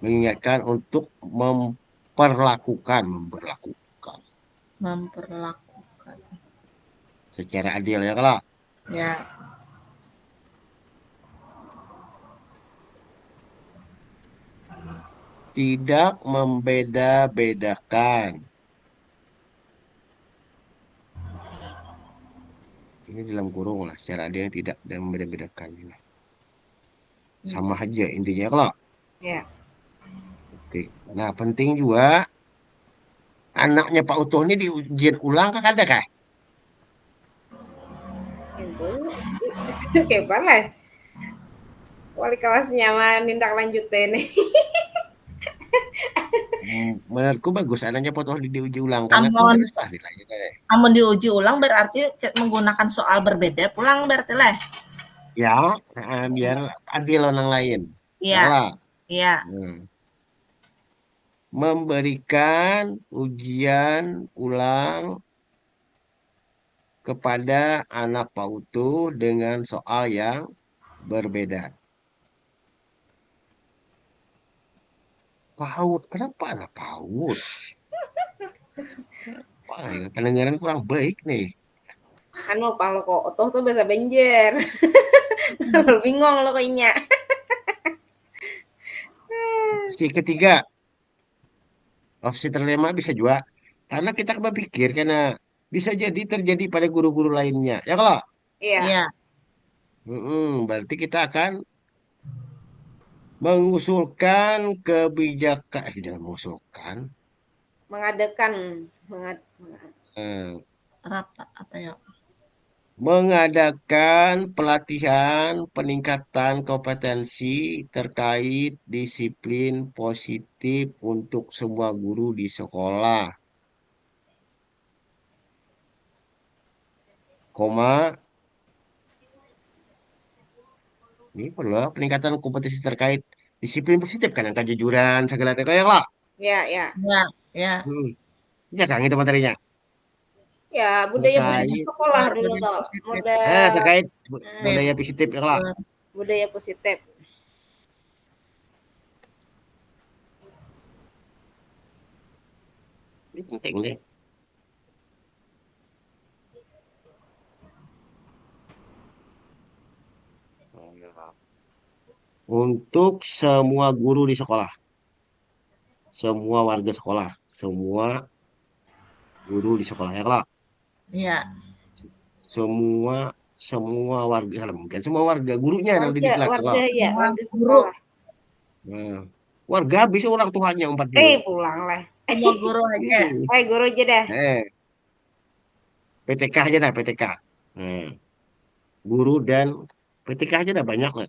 Mengingatkan untuk memperlakukan Memperlakukan. secara adil ya kalau Ya, tidak membeda-bedakan. Ini dalam kurung lah secara adil tidak dan membeda-bedakan ini. Sama aja intinya kalau. ya. Oke. Nah penting juga anaknya Pak Utuh ini di ujian ulang kan ada kah? Itu kayak lah. Wali kelasnya mah nindak lanjutin. Menurutku bagus anaknya Pak Utuh diuji ulang karena kan Amun terus lah nilainya deh. amun diuji ulang berarti menggunakan soal berbeda pulang berarti lah. Ya, biar adil orang lain. Ya Iya, lah. iya. Hmm. Memberikan ujian ulang kepada anak Pak Utuh dengan soal yang berbeda. PAUD, kenapa anak PAUD? Apa ya? Pendengaran kurang baik nih. Anu kalau kok otoh tuh bahasa Banjar. Bingung lo kayaknya. Opsi ketiga, opsi terlema bisa juga. Karena kita berpikir karena bisa jadi terjadi pada guru-guru lainnya. Ya kalau, Iya, Iya, berarti kita akan mengusulkan kebijakan, jangan mengusulkan, mengadakan eh, rapat apa ya? mengadakan pelatihan peningkatan kompetensi terkait disiplin positif untuk semua guru di sekolah, koma, ini perlu peningkatan kompetensi terkait disiplin positif kan, angka kejujuran segala itu ya lah. ya, ya. Ya, ya. Hmm. Ya kan itu materinya Ya, budaya positif terkait sekolah dulu Budaya toh. positif. terkait Hmm, budaya positif ya lah. budaya positif. Ini penting deh. Untuk semua guru di sekolah, semua warga sekolah, semua guru di sekolah ya lah. Iya, Semua semua warga mungkin semua warga gurunya yang Warga, didik lah ya warga lah. ya, semua warga guru, sekolah. Nah, warga bisa orang tuanya 4 guru. Pulang lah. semua guru aja. Guru aja dah. PTK aja dah PTK. Nah, guru dan PTK aja dah banyak lah.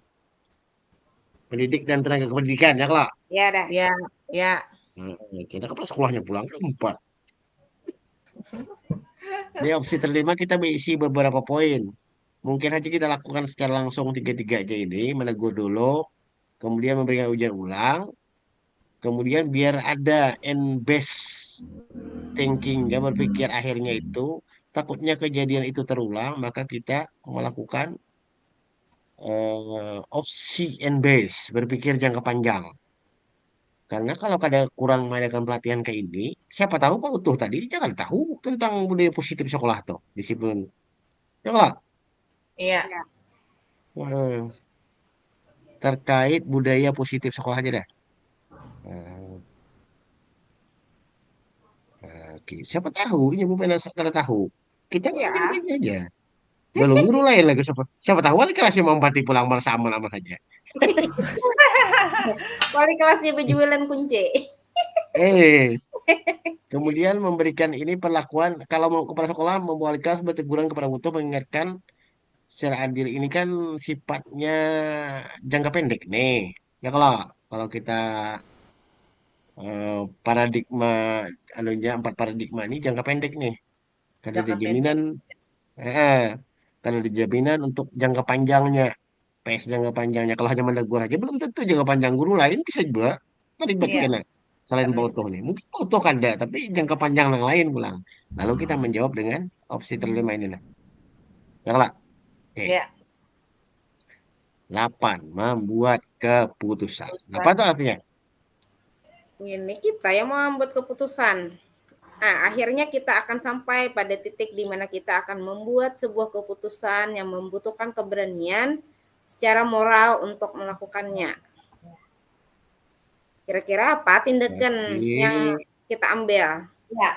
Pendidik dan tenaga kependidikan ya lah. Ya dah. Ya, ya. Nah, kita kepala sekolahnya pulang ke 4. Di opsi terlima kita berisi beberapa poin. Mungkin aja kita lakukan secara langsung tiga-tiga aja ini, menegur dulu, kemudian memberikan ujian ulang, kemudian biar ada end base thinking, ya berpikir akhirnya itu, takutnya kejadian itu terulang, maka kita melakukan opsi end base, berpikir jangka panjang. Karena kalau ada kurang mengadakan pelatihan kayak ini, siapa tahu Pak Utuh tadi jangan tahu tentang budaya positif sekolah tuh, disiplin. Ya lah, Iya. terkait budaya positif sekolah aja dah. Oke, siapa tahu ini Bu Pena kada tahu. Kita Ya, ambil ini aja. Belum guru lain lagi siapa tahu wali kelasnya mau empati pulang bersama-sama aja. wali kelasnya berjualan kunci. Eh, kemudian memberikan ini perlakuan kalau mau kepala sekolah membawa wali kelas berteguran kepada mutu mengingatkan secara adil ini kan sifatnya jangka pendek nih. Ya kalau kita paradigma anunya 4 paradigma ini jangka pendek nih. Karena ada Jangka pendek. jaminan eh, karena ada jaminan untuk jangka panjangnya. PS jangka panjangnya. Kalau hanya menegur aja belum tentu jangka panjang guru lain bisa juga. Tadi Iya. bagaimana? Selain Pautoh nih. Mungkin Pautoh ada, tapi jangka panjang yang lain pulang. Lalu kita menjawab dengan opsi terlima ini. Nah. Ya kalau oke. Ya. 8. Membuat keputusan. Keputusan. Apa itu artinya? Ini kita yang mau membuat keputusan. Nah, akhirnya kita akan sampai pada titik di mana kita akan membuat sebuah keputusan yang membutuhkan keberanian secara moral untuk melakukannya. Kira-kira apa tindakan yang kita ambil? Ya.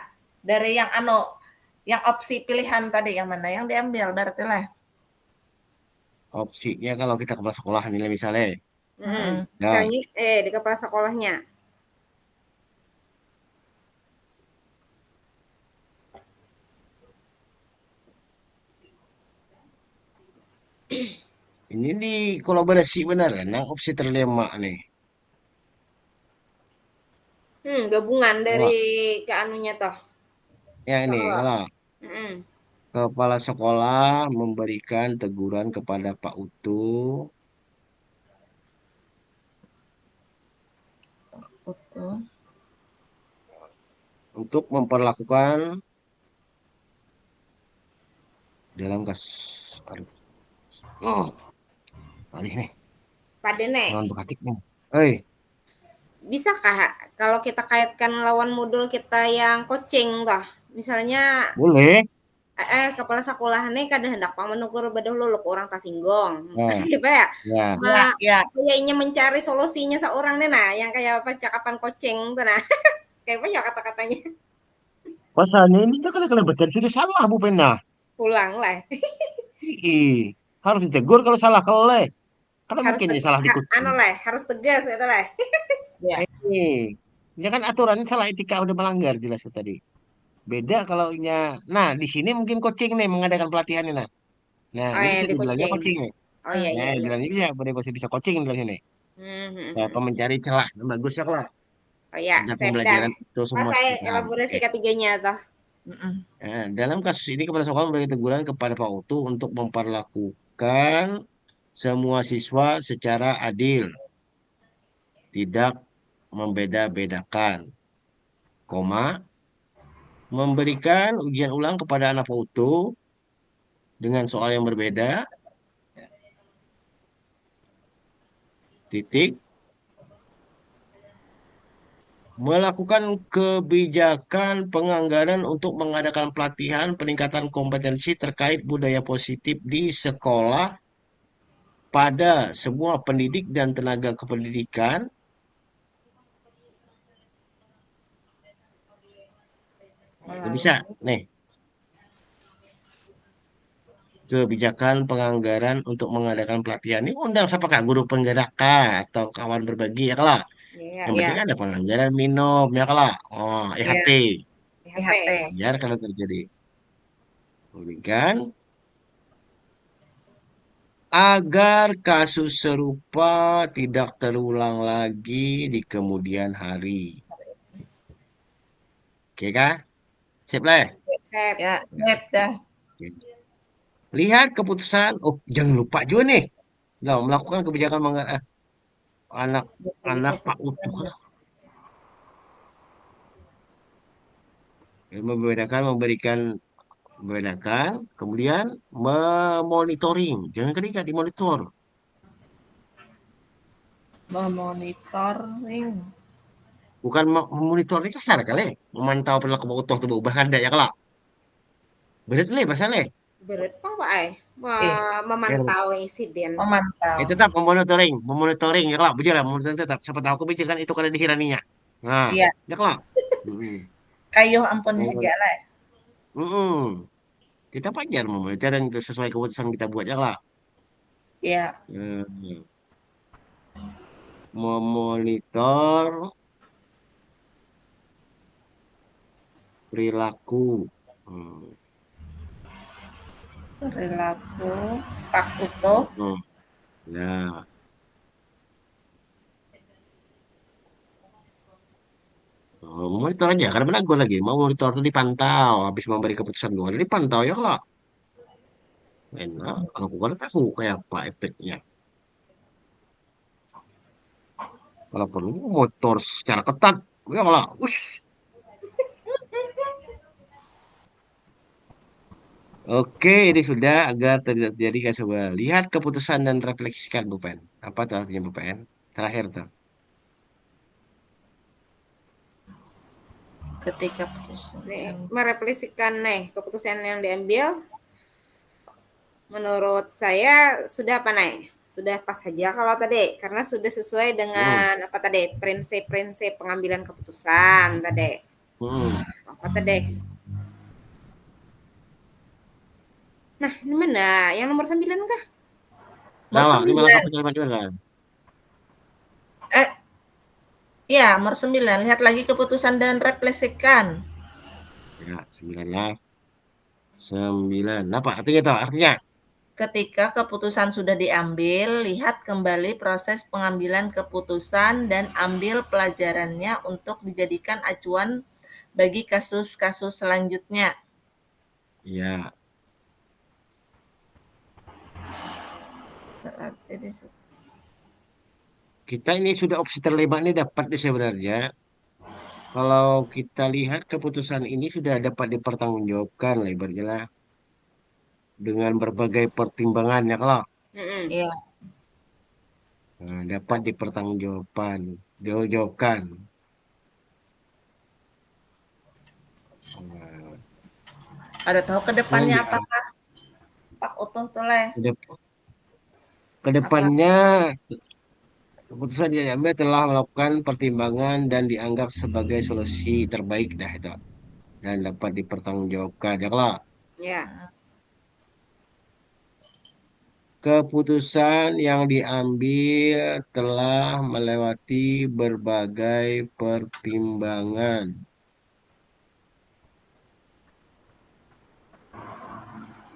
Dari yang opsi pilihan tadi yang mana yang diambil berarti lah. Opsinya kalau kita kepala sekolah nilai misalnya. Ya. Misalnya di kepala sekolahnya. Ini di kolaborasi benar kan? Nah, opsi terlema nih. Gabungan dari keanunya toh. Ya ini kalau Mm-mm. kepala sekolah memberikan teguran kepada Pak Utu untuk memperlakukan dalam kasus alih nih. Pak Dene, Lawan bekatik nih. bisakah kalau kita kaitkan lawan modul kita yang coaching toh? Misalnya Boleh. kepala sekolah nih kada hendak menegur bedah luluk orang kasinggung. Ya. Gitu ya. Ya. Kayaknya mencari solusinya seorang nih nah, yang kayak percakapan coaching tuh nah. Kayak apa ya kata-katanya? Pasalnya ini kan kalau berarti itu salah Bu Pena. Pulang lah. Harus ditegur kalau salah keleh. Karena Harus mungkin salah dikutuk. harus tegas gitu lah. Ya kan aturannya salah etika udah melanggar jelas tadi. Beda kalau nah di sini mungkin coaching nih mengadakan pelatihan nih nah. Nah, ini bisa Di dibilangnya coaching. coaching nih. Oh iya. Bilangnya bisa coaching di sini. Apa mencari celah yang bagus ya kalau. Oh iya, Ada saya pembelajaran itu semua. saya elaborasi ketiganya toh. Dalam kasus ini kepala sekolah memberi teguran kepada Pak Utu untuk memperlakukan semua siswa secara adil, tidak membeda-bedakan, memberikan ujian ulang kepada anak Pak Utu dengan soal yang berbeda, titik, melakukan kebijakan penganggaran untuk mengadakan pelatihan peningkatan kompetensi terkait budaya positif di sekolah pada semua pendidik dan tenaga kependidikan. Bisa nih. Kebijakan penganggaran untuk mengadakan pelatihan ini undang siapa kak guru penggerak atau kawan berbagi ya kalau yang penting ada penganggaran minum ya kalau IHT biar kalau terjadi berikan agar kasus serupa tidak terulang lagi di kemudian hari. Oke kak? Sip lah. Ya, sip dah. Lihat keputusan. Jangan lupa juga nih. Melakukan kebijakan anak Pak Utuh. Membedakan, kemudian memonitoring. Jangan ketika dimonitor. Memonitoring. Bukan memonitor ini kasar kali. Memantau perilaku Pak Utuh itu berubah ada ya kalau. Berat nih masalah. Berat Pak memantau insiden. Memantau. Tetap memonitoring ya kalau. Betul lah, monitoring tetap. Siapa tahu kebijakan itu kada dihiraninya. Nah, ya kalau. Kayuh ampun Oh, haja lah. Kita pajar memonitor yang sesuai keputusan kita buat ya lah. Ya, Hmm, Memonitor perilaku. Hmm, perilaku Pak Utuh. Ya, monitor aja karena benar gue lagi mau monitor itu dipantau habis memberi keputusan dua dipantau ya lah. Enak, kalau gue kan tahu kayak apa efeknya. Kalau perlu motor secara ketat, ya lah. Ush. Oke, ini sudah agar tidak terjadi coba lihat keputusan dan refleksikan Bu Pen. Apa tuh artinya Bu Pen? Terakhir tuh. Ketika putusan Nih, merefleksikan nih keputusan yang diambil menurut saya sudah apa nih? Sudah pas saja kalau tadi karena sudah sesuai Hmm, dengan apa tadi prinsip-prinsip pengambilan keputusan tadi. hmm. Apa tadi? Nah, ini mana? Yang nomor 9 kah? nomor Salah, ini malah 9. keputusan kan? Eh, ya, nomor 9. Lihat lagi keputusan dan refleksikan. Ya, 9 lah. 9. Apa artinya tuh? Artinya? Ketika keputusan sudah diambil, lihat kembali proses pengambilan keputusan dan ambil pelajarannya untuk dijadikan acuan bagi kasus-kasus selanjutnya. Ya, Berarti kita ini sudah opsi terlima ini dapat nih sebenarnya. Kalau kita lihat keputusan ini sudah dapat dipertanggungjawabkan lah ibaratnya lah dengan berbagai pertimbangan ya kalau Mm-mm. ya, dapat dipertanggungjawabkan, dijawabkan. Nah, ada tahu ke dan depannya di apakah Pak Utuh tuh leh apa kedepannya keputusan yang diambil telah melakukan pertimbangan dan dianggap sebagai solusi terbaik dah itu dan dapat dipertanggungjawabkan ya kalau Ya. keputusan yang diambil telah melewati berbagai pertimbangan.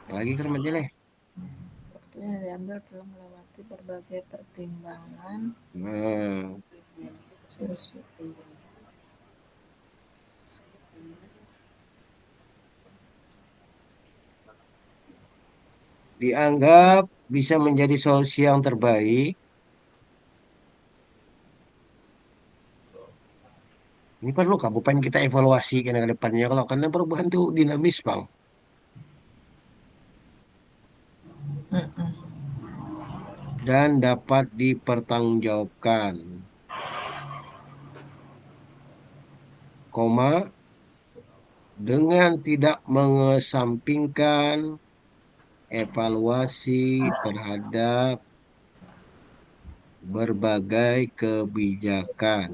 Apalagi kan majalah. keputusan yang diambil telah melewati berbagai pertimbangan Nah, sesuai dianggap bisa menjadi solusi yang terbaik. Ini perlu kabupaten kita evaluasi karena ke depannya kalau karena perubahan itu dinamis, Bang. Dan dapat dipertanggungjawabkan. Koma dengan tidak mengesampingkan evaluasi terhadap berbagai kebijakan.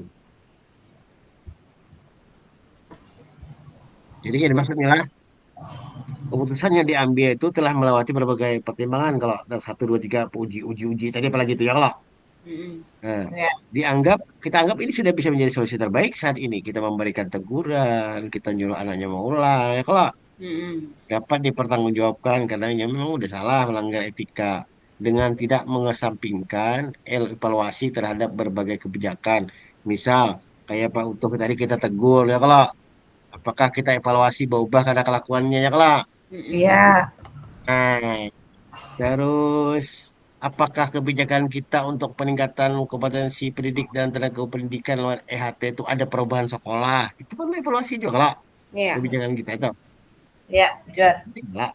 Jadi ini maksudnya lah, keputusan yang diambil itu telah melewati berbagai pertimbangan kalau ada satu dua tiga uji tadi apalagi itu ya kalau Mm-mm. nah, ya, kita anggap ini sudah bisa menjadi solusi terbaik saat ini kita memberikan teguran kita nyuruh anaknya mengulang ya kalau Mm-mm. dapat dipertanggungjawabkan karena memang udah salah melanggar etika dengan tidak mengesampingkan evaluasi terhadap berbagai kebijakan misal kayak Pak Utuh tadi kita tegur ya kalau apakah kita evaluasi berubah karena kelakuannya ya kalau Mm-mm. ya, nah terus, apakah kebijakan kita untuk peningkatan kompetensi pendidik dan tenaga pendidikan lewat EHT itu ada perubahan sekolah? Itu kan evaluasi juga lah Ya, kebijakan kita itu. ya, jar, Enggak.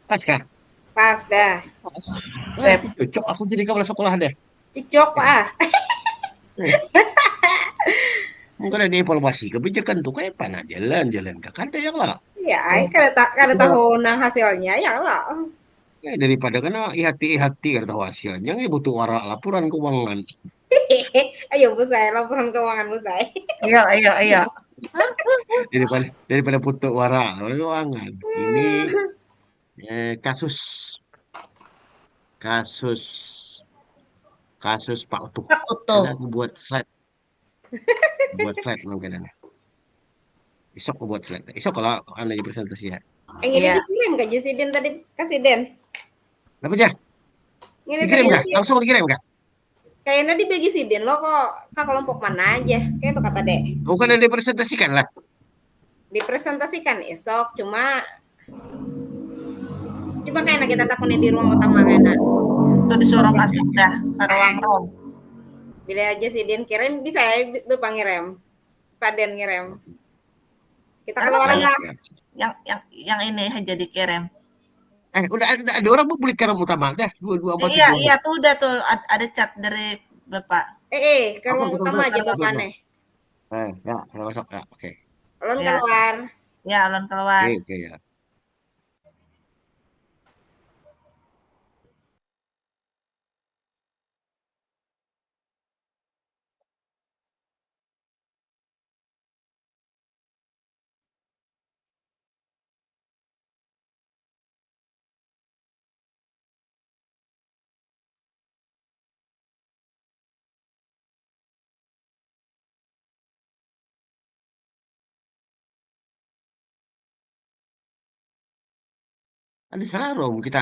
Pas kah? pas dah. sip, Itu cocok aku jadi kepala sekolah deh. Cocok Pak. Enggak ada dievaluasi kebijakan tuh kayak mana jalan-jalan ke kada ya lah. Ya, ai kada tahu nang hasilnya ya lah. Daripada kan IHT IHT kada tahu hasilnya, ini butuh warak laporan keuangan. Ayo Bu Sai, laporan keuangan Bu Sai. Ayo, ayo, ayo. Daripada putu wara keuangan. Ini kasus kasus kasus Pak Utuh. Pak utuh. Ada aku buat slide mungkin ada. Besok aku buat slide. Besok kalau anda di presentasi ya. Yang ini Iya. dikirim ke Jesiden tadi, kasih Den. Apa aja? Ini Dikirim tadi nggak? Langsung dikirim nggak? kayaknya dibagi Sidin lo kok ke kelompok mana aja. Kayak itu kata Dek. Bukan yang dipresentasikan lah. Dipresentasikan esok, cuma kayaknya kita takunin di ruang utama kayaknya. Itu disuruh masuk dah ke ruang room. Bila aja Sidin kirim, bisa ya Bapak ngirim. Pak Den ngirim. Kita keluaran lah. Yang ini aja dikirim. Udah ada orang mau beli garam utama dah. Dua apa Iya, dua. iya tuh udah tuh ada chat dari Bapak. Ke ruang Apa, utama betul, aja betul, Bapak betul. nih. Ya, udah masuk ya. Oke. Ulun Ya. keluar. Ya, ulun keluar. Oke ya. Ada salah rom kita